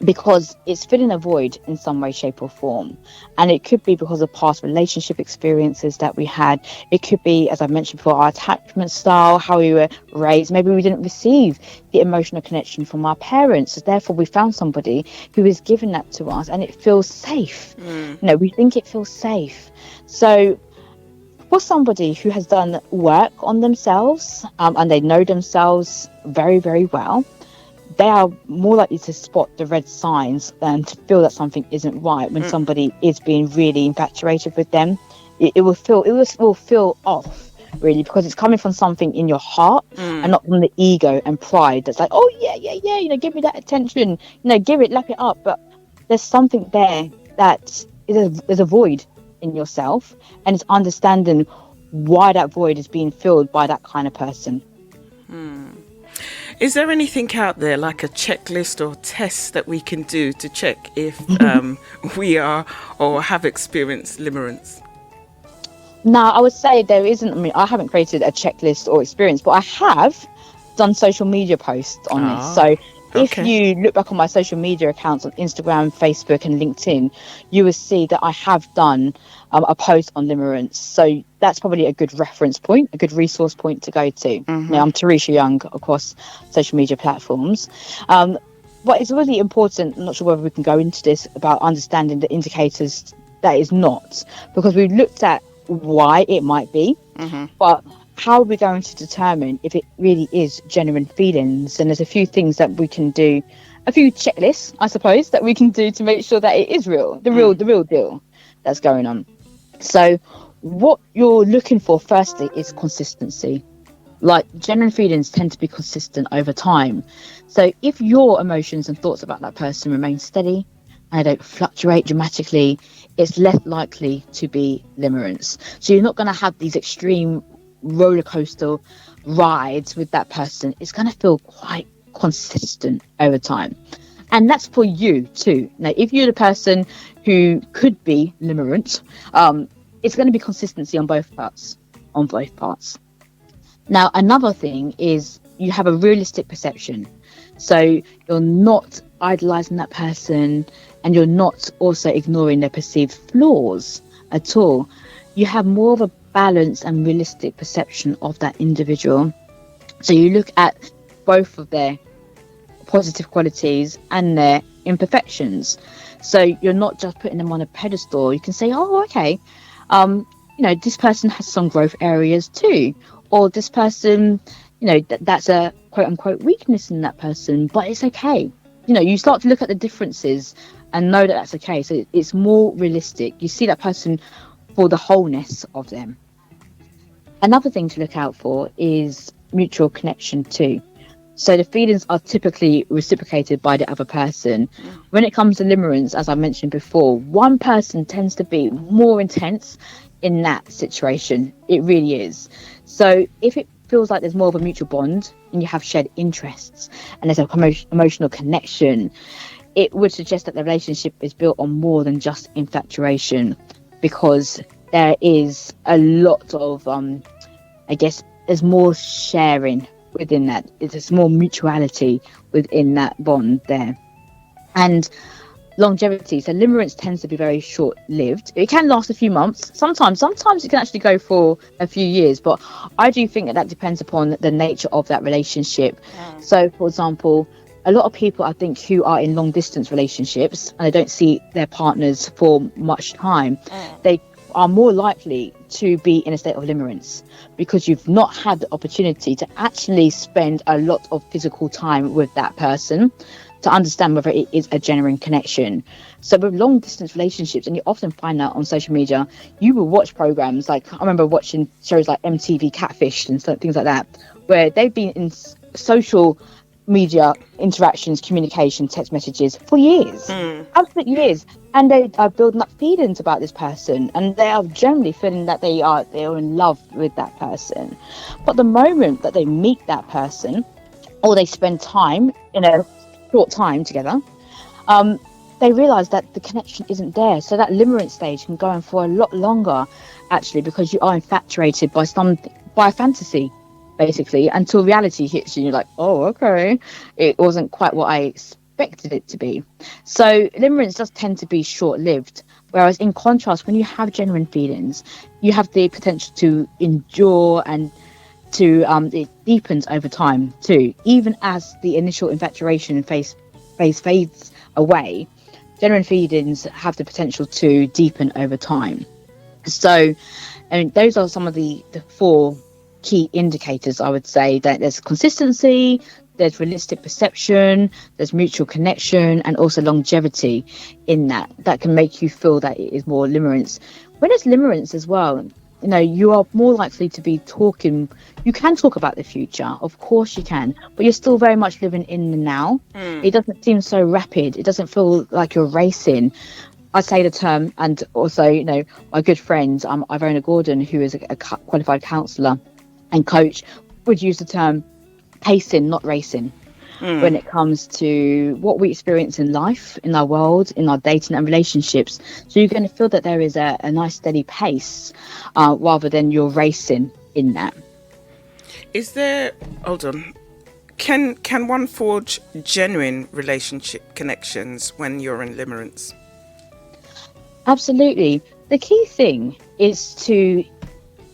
Because it's filling a void in some way, shape or form. And it could be because of past relationship experiences that we had. It could be, as I mentioned before, our attachment style, how we were raised. Maybe we didn't receive the emotional connection from our parents. So therefore, we found somebody who is giving that to us and it feels safe. We think it feels safe. So for somebody who has done work on themselves and they know themselves very, very well, they are more likely to spot the red signs and to feel that something isn't right when somebody is being really infatuated with them. It will feel off, really, because it's coming from something in your heart and not from the ego and pride that's like, oh yeah, give me that attention, give it, lap it up. But there's something there that there's a void in yourself, and it's understanding why that void is being filled by that kind of person. Is there anything out there like a checklist or test that we can do to check if we are or have experienced limerence? No, I would say there isn't. I mean, I haven't created a checklist or experience, but I have done social media posts on this. So if you look back on my social media accounts on Instagram, Facebook and LinkedIn, you will see that I have done a post on limerence. So that's probably a good reference point, a good resource point to go to. I'm Teresha Young across social media platforms. But it's really important, I'm not sure whether we can go into this, about understanding the indicators that is not, because we've looked at why it might be, but how are we going to determine if it really is genuine feelings? And there's a few things that we can do, a few checklists, I suppose, that we can do to make sure that it is real, the real deal that's going on. So what you're looking for firstly is consistency. Like, genuine feelings tend to be consistent over time. So if your emotions and thoughts about that person remain steady and they don't fluctuate dramatically, it's less likely to be limerence. So you're not going to have these extreme roller coaster rides with that person. It's going to feel quite consistent over time. And that's for you too. Now, if you're the person who could be limerent, it's going to be consistency on both parts. Now, another thing is you have a realistic perception. So you're not idolizing that person and you're not also ignoring their perceived flaws at all. You have more of a balanced and realistic perception of that individual. So you look at both of their positive qualities and their imperfections. So you're not just putting them on a pedestal. You can say, oh, okay, this person has some growth areas too. Or this person, that's a quote unquote weakness in that person, but it's okay. You start to look at the differences and know that that's okay. So it's more realistic. You see that person for the wholeness of them. Another thing to look out for is mutual connection too. So the feelings are typically reciprocated by the other person. When it comes to limerence, as I mentioned before, one person tends to be more intense in that situation. It really is. So if it feels like there's more of a mutual bond and you have shared interests and there's a emotional connection, it would suggest that the relationship is built on more than just infatuation, because there is a lot of there's more sharing within that. There's more mutuality within that bond there. And longevity. So limerence tends to be very short-lived. It can last a few months. Sometimes it can actually go for a few years. But I do think that depends upon the nature of that relationship. So, for example, a lot of people, I think, who are in long-distance relationships and they don't see their partners for much time, they are more likely to be in a state of limerence because you've not had the opportunity to actually spend a lot of physical time with that person to understand whether it is a genuine connection. So with long distance relationships, and you often find that on social media, you will watch programs like, I remember watching shows like MTV Catfish and things like that, where they've been in social media interactions, communication, text messages for years, absolute years, and they are building up feelings about this person, and they are generally feeling that they are in love with that person. But the moment that they meet that person, or they spend time in a short time together, they realize that the connection isn't there. So that limerence stage can go on for a lot longer, actually, because you are infatuated by a fantasy, basically, until reality hits you. You're like, oh, okay, it wasn't quite what I expected it to be. So limerence does tend to be short-lived, whereas in contrast, when you have genuine feelings, you have the potential to endure, and it deepens over time too. Even as the initial infatuation phase fades away, genuine feelings have the potential to deepen over time. So, I mean, those are some of the 4 key indicators, I would say, that there's consistency, there's realistic perception, there's mutual connection, and also longevity in that can make you feel that it is more limerence. When it's limerence as well, you know, you are more likely to be talking. You can talk about the future, of course you can, but you're still very much living in the now. It doesn't seem so rapid. It doesn't feel like you're racing. I say the term, and also, you know, my good friend Ivona Gordon, who is a qualified counsellor and coach, would use the term pacing, not racing, when it comes to what we experience in life, in our world, in our dating and relationships. So you're going to feel that there is a nice steady pace, rather than you're racing in that. Is there, hold on, can one forge genuine relationship connections when you're in limerence? Absolutely. The key thing is to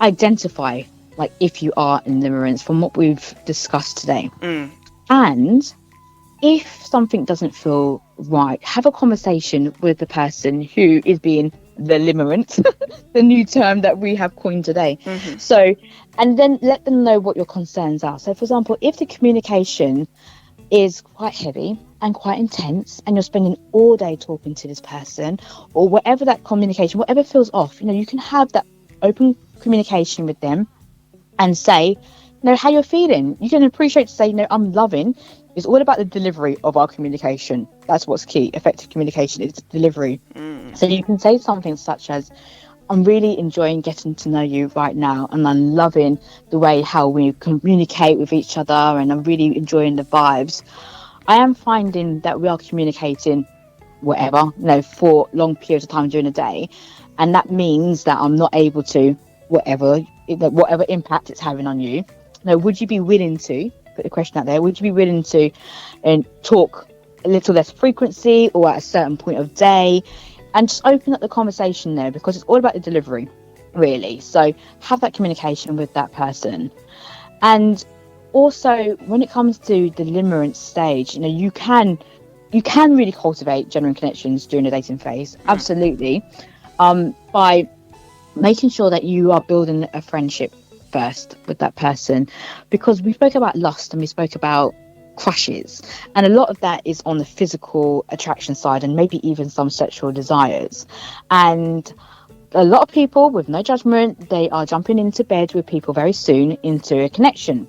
identify, like, if you are in limerence from what we've discussed today. And if something doesn't feel right, have a conversation with the person who is being the limerent, the new term that we have coined today. So, and then let them know what your concerns are. So, for example, if the communication is quite heavy and quite intense, and you're spending all day talking to this person, or whatever that communication, whatever feels off, you know, you can have that open communication with them and say, you know, how you're feeling. You can appreciate to say, you know, I'm loving. It's all about the delivery of our communication. That's what's key. Effective communication is delivery. So you can say something such as, I'm really enjoying getting to know you right now, and I'm loving the way how we communicate with each other, and I'm really enjoying the vibes. I am finding that we are communicating whatever, you know, for long periods of time during the day, and that means that I'm not able to, whatever impact it's having on you. Now, would you be willing to put the question out there? Would you be willing to talk a little less frequency, or at a certain point of day, and just open up the conversation there, because it's all about the delivery, really. So have that communication with that person. And also, when it comes to the limerence stage, you know, you can really cultivate genuine connections during the dating phase, absolutely, by making sure that you are building a friendship first with that person, because we spoke about lust and we spoke about crushes, and a lot of that is on the physical attraction side, and maybe even some sexual desires. And a lot of people, with no judgment, they are jumping into bed with people very soon into a connection.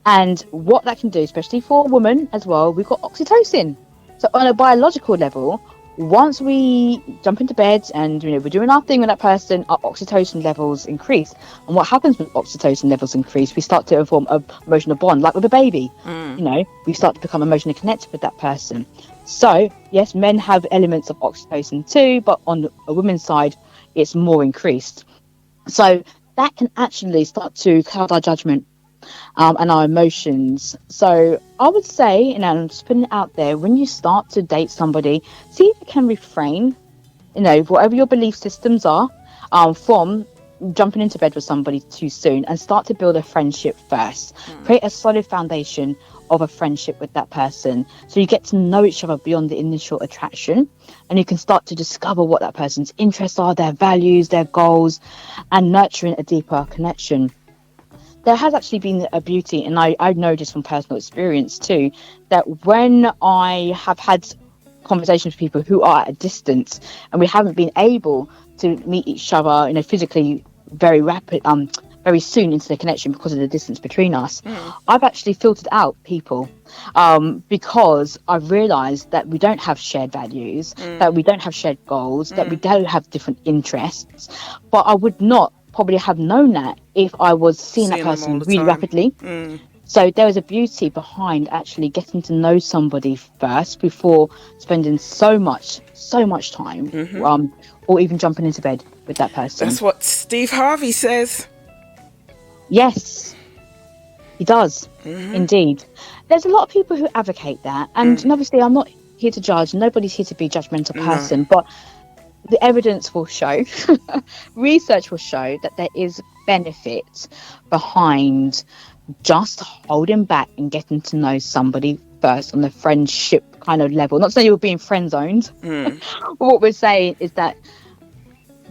And what that can do, especially for a woman as well, we've got oxytocin. So on a biological level, once we jump into bed and, you know, we're doing our thing with that person, our oxytocin levels increase. And what happens when oxytocin levels increase? We start to form an emotional bond, like with a baby. You know, we start to become emotionally connected with that person. So yes, men have elements of oxytocin too, but on a woman's side, it's more increased. So that can actually start to cloud our judgment and our emotions. So I would say, I'm just putting it out there, when you start to date somebody, see if you can refrain, whatever your belief systems are, from jumping into bed with somebody too soon, and start to build a friendship first. Create a solid foundation of a friendship with that person, so you get to know each other beyond the initial attraction, and you can start to discover what that person's interests are, their values, their goals, and nurturing a deeper connection. There has actually been a beauty, and I know this from personal experience too, that when I have had conversations with people who are at a distance and we haven't been able to meet each other, physically very soon into the connection because of the distance between us, I've actually filtered out people because I've realized that we don't have shared values, that we don't have shared goals, that we don't have different interests. But I would not probably have known that if I was seeing that person really rapidly. So there is a beauty behind actually getting to know somebody first before spending so much time, or even jumping into bed with that person. That's what Steve Harvey says. Yes, he does. Indeed. There's a lot of people who advocate that, and obviously I'm not here to judge. Nobody's here to be a judgmental person, but the evidence will show, research will show that there is benefit behind just holding back and getting to know somebody first on the friendship kind of level. Not saying you're being friend zoned. What we're saying is that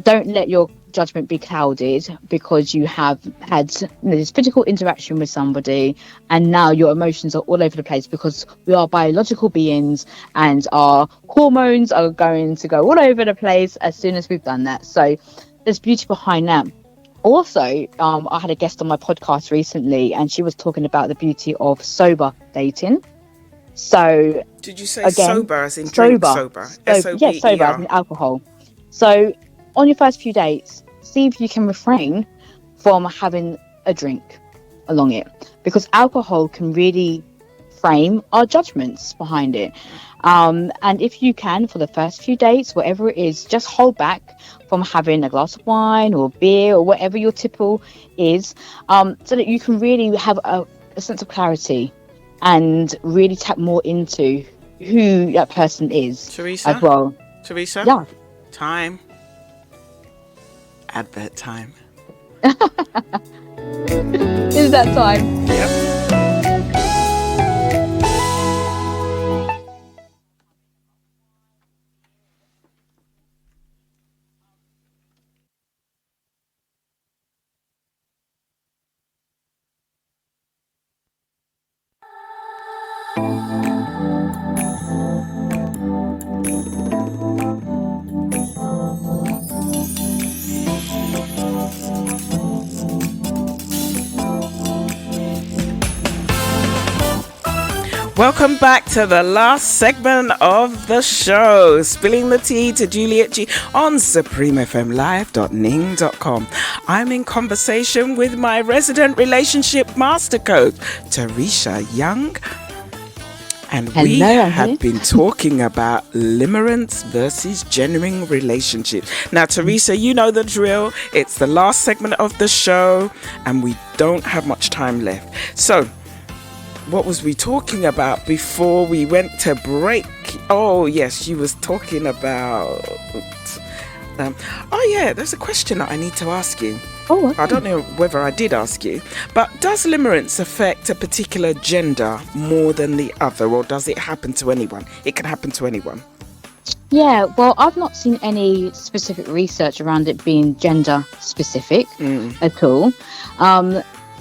don't let your judgment be clouded because you have had this physical interaction with somebody, and now your emotions are all over the place because we are biological beings and our hormones are going to go all over the place as soon as we've done that. So there's beauty behind that. Also, I had a guest on my podcast recently, and she was talking about the beauty of sober dating. So did you say again, sober as in drink sober? Yeah, sober as in alcohol. So on your first few dates, see if you can refrain from having a drink along it, because alcohol can really frame our judgments behind it. And if you can, for the first few dates, whatever it is, just hold back from having a glass of wine or beer or whatever your tipple is, so that you can really have a sense of clarity and really tap more into who that person is. Teresa? As well. Teresa? Yeah. Time. Advert time. Is that time? Yep. Welcome back to the last segment of the show, Spilling the Tea to Juliet G on supremefmlive.ning.com. I'm in conversation with my resident relationship master coach, Teresha Young. And we have been talking about limerence versus genuine relationships. Now, Teresa, you know the drill. It's the last segment of the show, and we don't have much time left. So, what was we talking about before we went to break? Oh, yes, she was talking about... there's a question that I need to ask you. Oh, okay. I don't know whether I did ask you, but does limerence affect a particular gender more than the other, or does it happen to anyone? It can happen to anyone. Yeah, well, I've not seen any specific research around it being gender specific at all.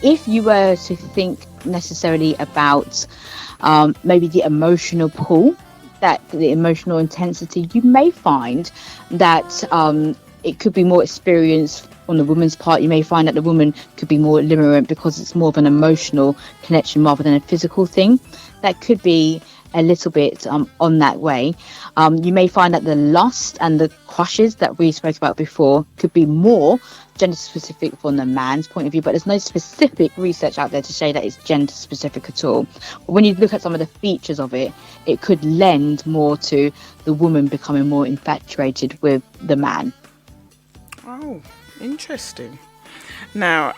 If you were to think necessarily about maybe the emotional pull, that the emotional intensity, you may find that it could be more experienced on the woman's part. You may find that the woman could be more limerent because it's more of an emotional connection rather than a physical thing. That could be a little bit on that way. You may find that the lust and the crushes that we spoke about before could be more gender specific from the man's point of view, but there's no specific research out there to say that it's gender specific at all. But when you look at some of the features of it, it could lend more to the woman becoming more infatuated with the man. Oh, interesting. Now,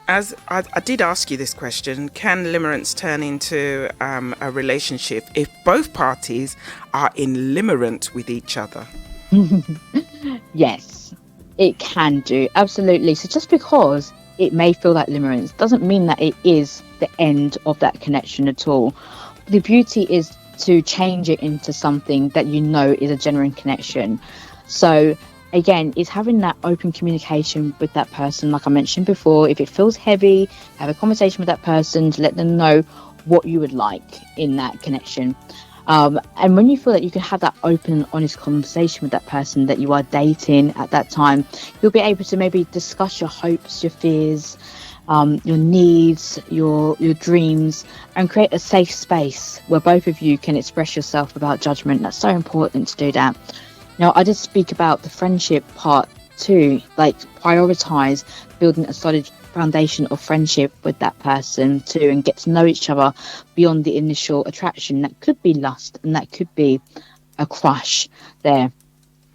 as I did ask you this question, can limerence turn into a relationship if both parties are in limerent with each other? Yes, it can do. Absolutely. So just because it may feel like limerence doesn't mean that it is the end of that connection at all. The beauty is to change it into something that you know is a genuine connection. So again, it's having that open communication with that person. Like I mentioned before, if it feels heavy, have a conversation with that person to let them know what you would like in that connection. And when you feel that you can have that open and honest conversation with that person that you are dating at that time, you'll be able to maybe discuss your hopes, your fears, your needs, your dreams, and create a safe space where both of you can express yourself without judgment. That's so important to do that. Now, I did speak about the friendship part too, like prioritize building a solid foundation of friendship with that person too, and get to know each other beyond the initial attraction. That could be lust, and that could be a crush there.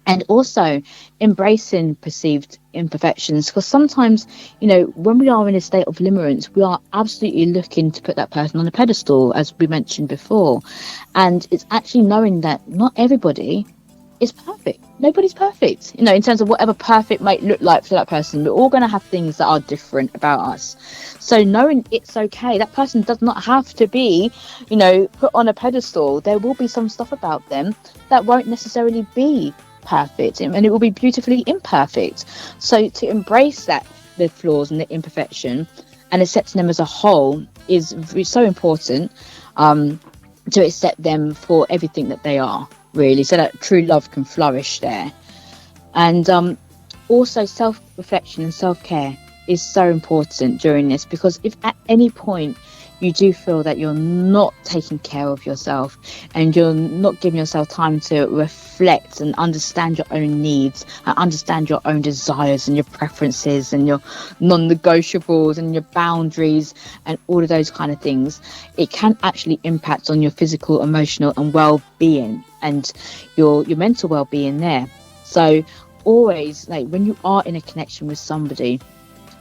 And also embracing perceived imperfections, because sometimes, when we are in a state of limerence, we are absolutely looking to put that person on a pedestal, as we mentioned before. And it's actually knowing that not everybody is perfect. Nobody's perfect, in terms of whatever perfect might look like for that person. We're all going to have things that are different about us. So knowing it's okay, that person does not have to be, put on a pedestal. There will be some stuff about them that won't necessarily be perfect, and it will be beautifully imperfect. So to embrace that, the flaws and the imperfection, and accepting them as a whole is so important, to accept them for everything that they are, really, so that true love can flourish there. And also self-reflection and self-care is so important during this, because if at any point you do feel that you're not taking care of yourself and you're not giving yourself time to reflect and understand your own needs and understand your own desires and your preferences and your non-negotiables and your boundaries and all of those kind of things, it can actually impact on your physical, emotional and well-being and your mental well-being there. So always, like, when you are in a connection with somebody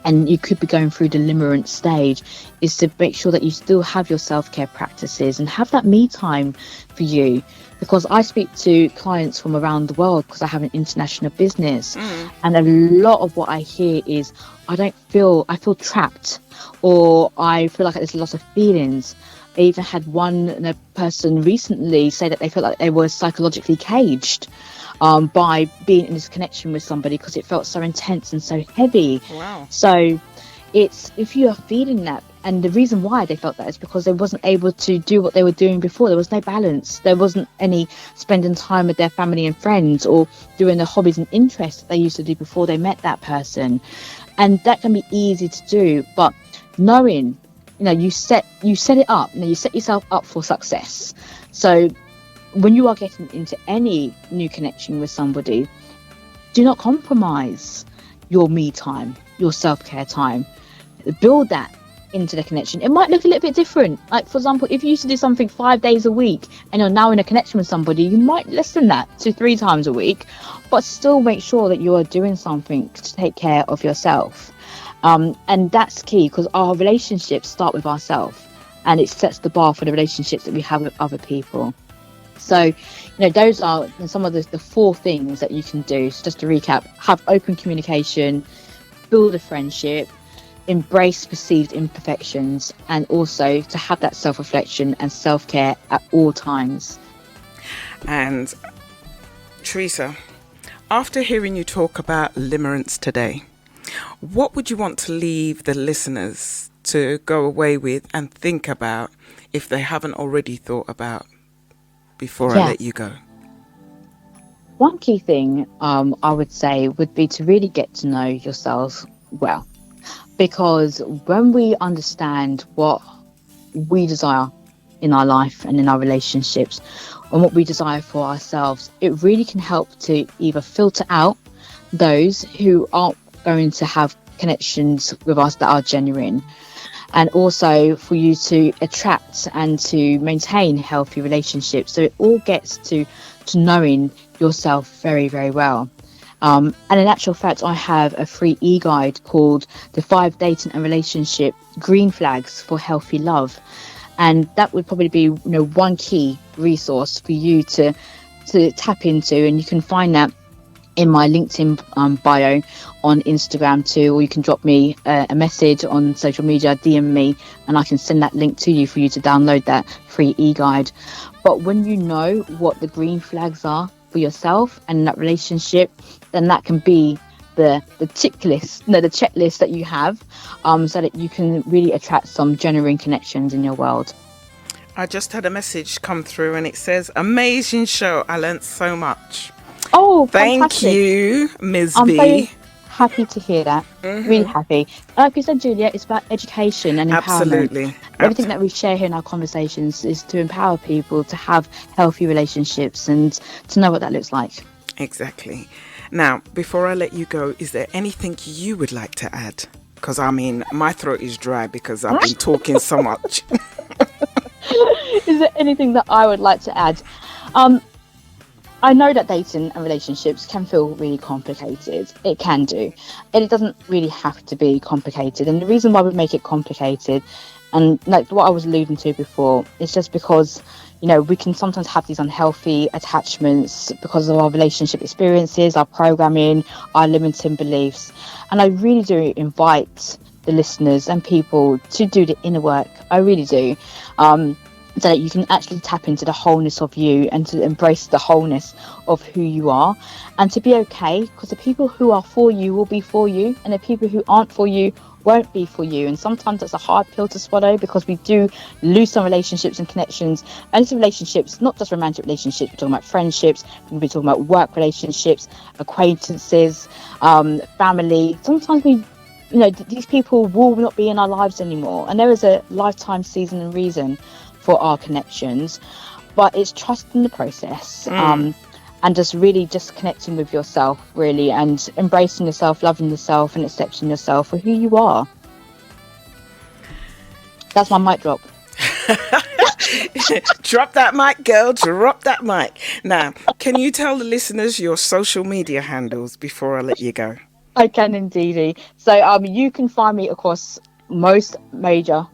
and you could be going through the limerent stage, is to make sure that you still have your self-care practices and have that me time for you. Because I speak to clients from around the world, because I have an international business, and a lot of what I hear is, I feel trapped, or I feel like there's a lot of feelings. I even had one person recently say that they felt like they were psychologically caged by being in this connection with somebody, because it felt so intense and so heavy. Wow. So it's, if you are feeling that, and the reason why they felt that is because they wasn't able to do what they were doing before. There was no balance. There wasn't any spending time with their family and friends, or doing the hobbies and interests that they used to do before they met that person. And that can be easy to do, but knowing, you set it up, you set yourself up for success. So when you are getting into any new connection with somebody, do not compromise your me time, your self-care time. Build that into the connection. It might look a little bit different. Like, for example, if you used to do something 5 days a week and you're now in a connection with somebody, you might lessen that to 3 times a week, but still make sure that you are doing something to take care of yourself. And that's key, because our relationships start with ourselves, and it sets the bar for the relationships that we have with other people. So, those are some of the 4 things that you can do. So just to recap: have open communication, build a friendship, embrace perceived imperfections, and also to have that self-reflection and self-care at all times. And Teresa, after hearing you talk about limerence today, what would you want to leave the listeners to go away with and think about, if they haven't already thought about, before I let you go? One key thing I would say would be to really get to know yourselves well. Because when we understand what we desire in our life and in our relationships, and what we desire for ourselves, it really can help to either filter out those who aren't going to have connections with us that are genuine, and also for you to attract and to maintain healthy relationships. So it all gets to knowing yourself very, very well. And in actual fact, I have a free e-guide called The 5 Dating and Relationship Green Flags for Healthy Love. And that would probably be, one key resource for you to tap into. And you can find that in my LinkedIn bio on Instagram too, or you can drop me a message on social media, DM me, and I can send that link to you for you to download that free e-guide. But when you know what the green flags are for yourself and that relationship, then that can be the checklist that you have, so that you can really attract some genuine connections in your world. I just had a message come through and it says, amazing show. I learned so much. Oh, thank fantastic. you, Ms. I'm V. very happy to hear that. Really happy. Like you said, Juliet, it's about education and empowerment. Absolutely. Everything that we share here in our conversations is to empower people to have healthy relationships and to know what that looks like. Exactly. Now, before I let you go, is there anything you would like to add? Because, my throat is dry because I've been talking so much. Is there anything that I would like to add? I know that dating and relationships can feel really complicated. It can do. And it doesn't really have to be complicated. And the reason why we make it complicated, and like what I was alluding to before, is just because, we can sometimes have these unhealthy attachments because of our relationship experiences, our programming, our limiting beliefs. And I really do invite the listeners and people to do the inner work. I really do. So that you can actually tap into the wholeness of you and to embrace the wholeness of who you are and to be okay, because the people who are for you will be for you and the people who aren't for you won't be for you. And sometimes it's a hard pill to swallow because we do lose some relationships and connections. And it's relationships, not just romantic relationships, we're talking about friendships, we're talking about work relationships, acquaintances, family. Sometimes these people will not be in our lives anymore. And there is a lifetime season and reason for our connections, but it's trusting the process, and just connecting with yourself really, and embracing yourself, loving yourself, and accepting yourself for who you are. That's my mic drop. Drop that mic, girl. Drop that mic. Now, can you tell the listeners your social media handles before I let you go? I can indeed. So you can find me across most major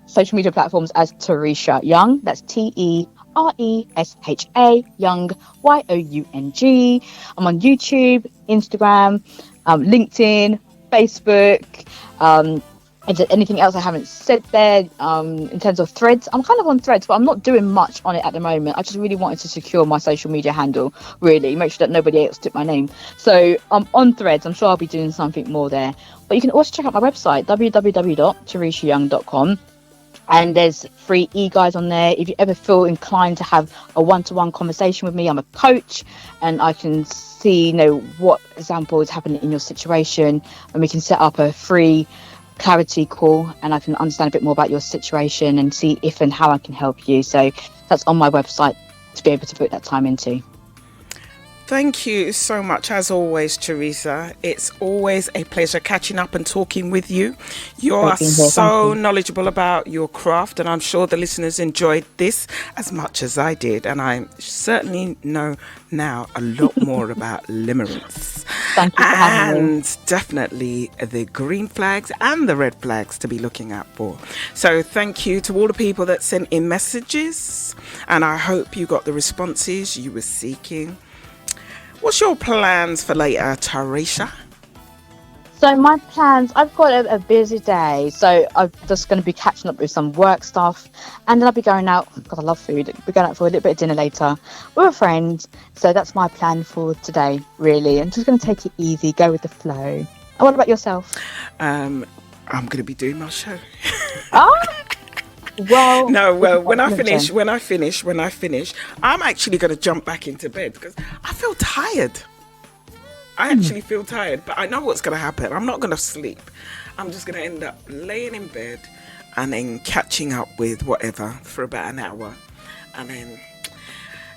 social media platforms as Teresha Young. That's Teresha Young, Young. I'm on YouTube, Instagram, LinkedIn, Facebook. Is there anything else I haven't said there in terms of Threads? I'm kind of on Threads, but I'm not doing much on it at the moment. I just really wanted to secure my social media handle, really, make sure that nobody else took my name. So I'm on Threads. I'm sure I'll be doing something more there. But you can also check out my website, www.tereshayoung.com. And there's free e-guides on there. If you ever feel inclined to have a one-to-one conversation with me, I'm a coach and I can see, what example is happening in your situation, and we can set up a free clarity call and I can understand a bit more about your situation and see if and how I can help you. So that's on my website to be able to put that time into. Thank you so much, as always, Teresa. It's always a pleasure catching up and talking with you. You are so knowledgeable about your craft, and I'm sure the listeners enjoyed this as much as I did. And I certainly know now a lot more about limerence. Thank you for having me. And definitely the green flags and the red flags to be looking out for. So thank you to all the people that sent in messages, and I hope you got the responses you were seeking. What's your plans for later, Teresha? So my plans, I've got a busy day. So I'm just going to be catching up with some work stuff. And then I'll be going out, because I love food, I'll be going out for a little bit of dinner later with a friend. So that's my plan for today, really. I'm just going to take it easy, go with the flow. And what about yourself? I'm going to be doing my show. Oh! Well, when I finish, I'm actually going to jump back into bed because I feel tired. I actually feel tired, but I know what's going to happen. I'm not going to sleep. I'm just going to end up laying in bed and then catching up with whatever for about an hour and then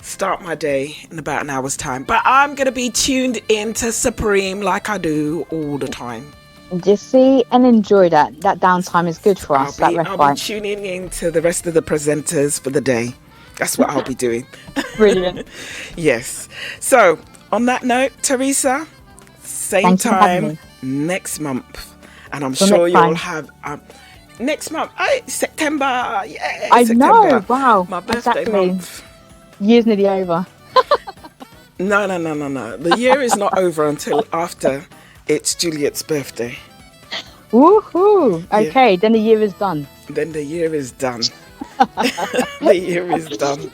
start my day in about an hour's time. But I'm going to be tuned into Supreme like I do all the time. Just see and enjoy that. That downtime is good for us. I'll be tuning in to the rest of the presenters for the day. That's what I'll be doing. Brilliant. Yes. So, on that note, Teresa, Same Thank you for having time me. next month. And I'm Till sure next you'll time. have next month. September. Yeah, I September. know. Wow. My birthday Exactly. month. Year's nearly over. No. The year is not over until after it's Juliet's birthday. Woohoo! Yeah. Okay, then the year is done. Then the year is done. The year is done.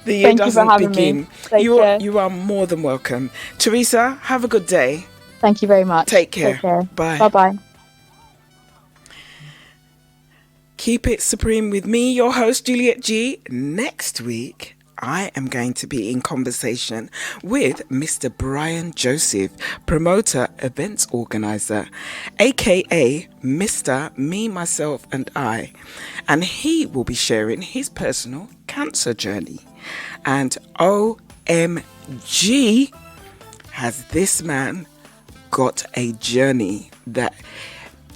The year Thank you for doesn't having begin. me. Take care. You are more than welcome. Teresa, have a good day. Thank you very much. Take care. Take care. Bye. Bye-bye. Keep it supreme with me, your host, Juliet G. Next week, I am going to be in conversation with Mr. Brian Joseph, promoter, events organizer, aka Mr. Me, Myself and I. And he will be sharing his personal cancer journey. And OMG, has this man got a journey that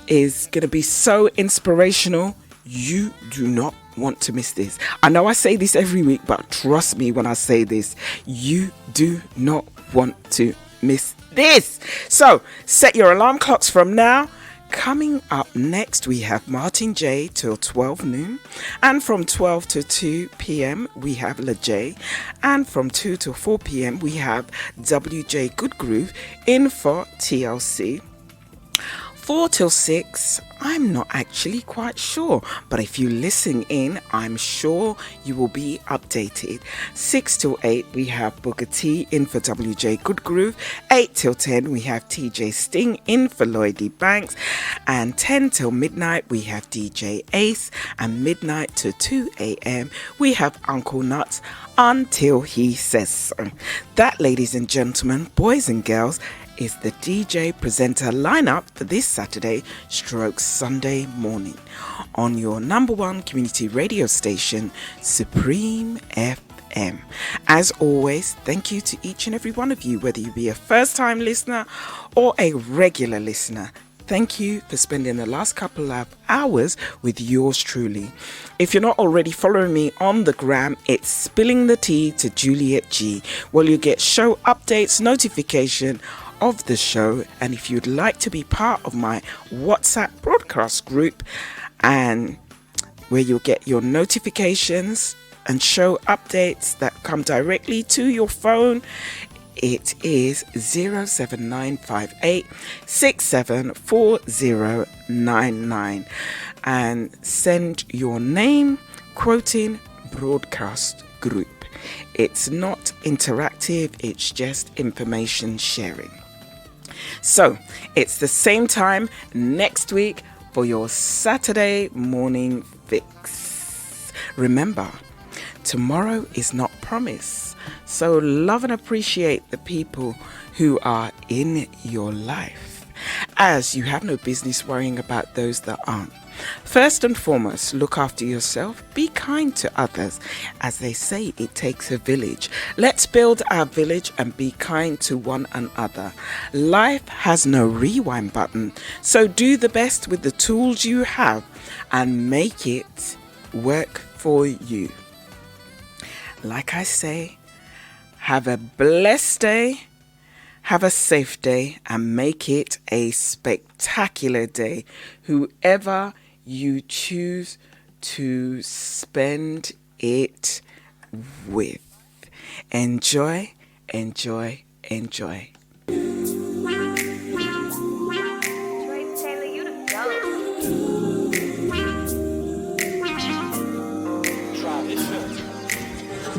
is going to be so inspirational. You do not want to miss this. I know I say this every week, but trust me when I say this, you do not want to miss this. So set your alarm clocks from now. Coming up next, we have Martin J till 12 noon, and from 12 to 2 p.m. we have La J, and from 2 to 4 p.m. we have WJ Good Groove in for TLC. 4 till 6, I'm not actually quite sure, but if you listen in, I'm sure you will be updated. 6 till 8, we have Booker T in for WJ Good Groove. 8 till 10, we have TJ Sting in for Lloydie Banks. And 10 till midnight, we have DJ Ace. And midnight to 2 a.m., we have Uncle Nuts until he says so. That, ladies and gentlemen, boys and girls, is the DJ presenter lineup for this Saturday / Sunday morning on your number one community radio station, Supreme FM. As always, thank you to each and every one of you, whether you be a first-time listener or a regular listener. Thank you for spending the last couple of hours with yours truly. If you're not already following me on the gram, it's Spilling the Tea to Juliet G, where you get show updates, notification of the show. And if you'd like to be part of my WhatsApp broadcast group, and where you'll get your notifications and show updates that come directly to your phone, it is 07958 674099, and send your name quoting broadcast group. It's not interactive, it's just information sharing. So it's the same time next week for your Saturday morning fix. Remember, tomorrow is not promised. So love and appreciate the people who are in your life, as you have no business worrying about those that aren't. First and foremost, look after yourself. Be kind to others. As they say, it takes a village. Let's build our village and be kind to one another. Life has no rewind button, so do the best with the tools you have and make it work for you. Like I say, have a blessed day, have a safe day, and make it a spectacular day. Whoever you choose to spend it with. Enjoy, enjoy, enjoy.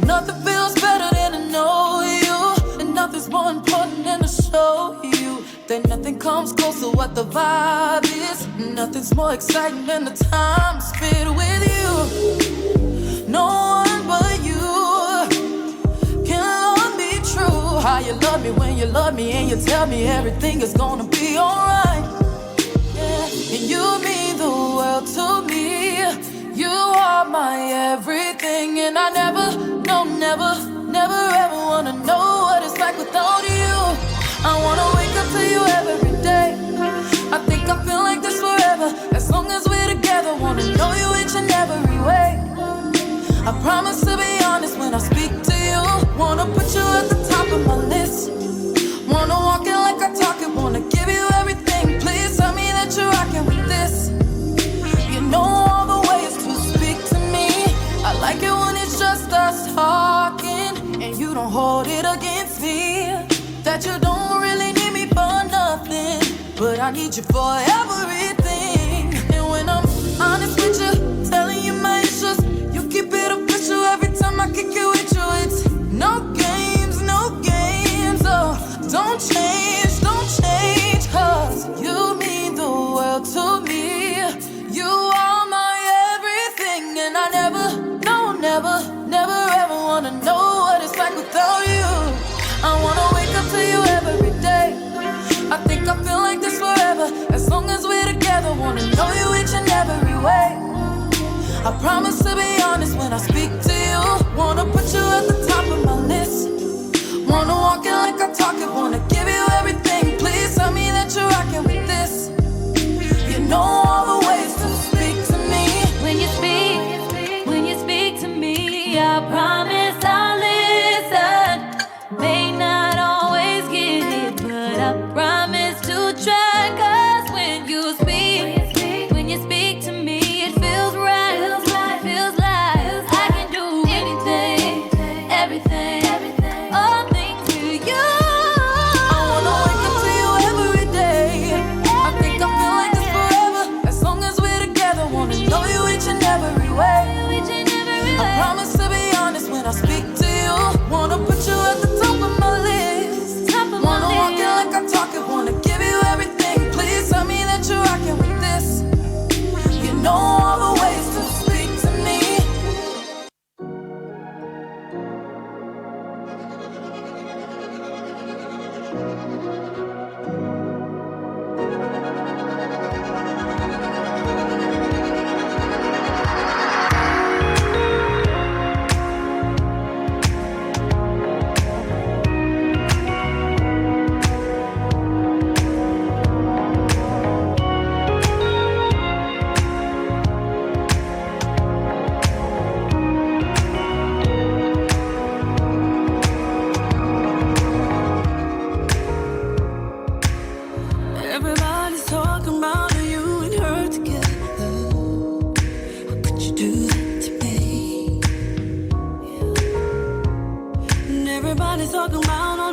Nothing feels better than to know you, and nothing's more important than to show you that nothing comes close to what the vibe is. Nothing's more exciting than the time spent with you. No one but you can love me true. How you love me when you love me and you tell me everything is gonna be alright. Yeah. And you mean the world to me. You are my everything, and I never ever wanna know what it's like without you. I wanna wake up to you every day. I think I feel like this forever, as long as we're together. Wanna know you each and every way. I promise to be honest when I speak to you. Wanna put you at the top of my list. Wanna walk it like I talk it, wanna I need you for everything. And when I'm honest with you, telling you my issues, you keep it official every time I kick it with you. It's no games, oh, don't change, cause you mean the world to me. You are my everything, and I never ever wanna know what it's like without you. I wanna wake up to you every day. I think I feel like this forever, as long as we're together. Wanna know you each and every way. I promise to be honest when I speak to you. Wanna put you at the top of my list. Wanna walk it like I talk it. Wanna give you everything. Please tell me that you're rocking with this. You know all the ways to speak to me. When you speak to me, I promise I'll listen. May not always get it, but I promise to try. 'Cause when you speak to me, it feels right. Feels like I can do anything, everything, all things to you. I wanna wake up to you every day. I think I feel like this forever, as long as we're together. Wanna know you each and every way. I promise to be honest when I speak to you. Wanna put you at the top of my list. Wanna walk it like I talk it. Wanna give you everything. Please tell me that you're rocking with this. You know all the ways to speak to me. Everybody's talking about you and her together. How could you do that to me? And everybody's talking about all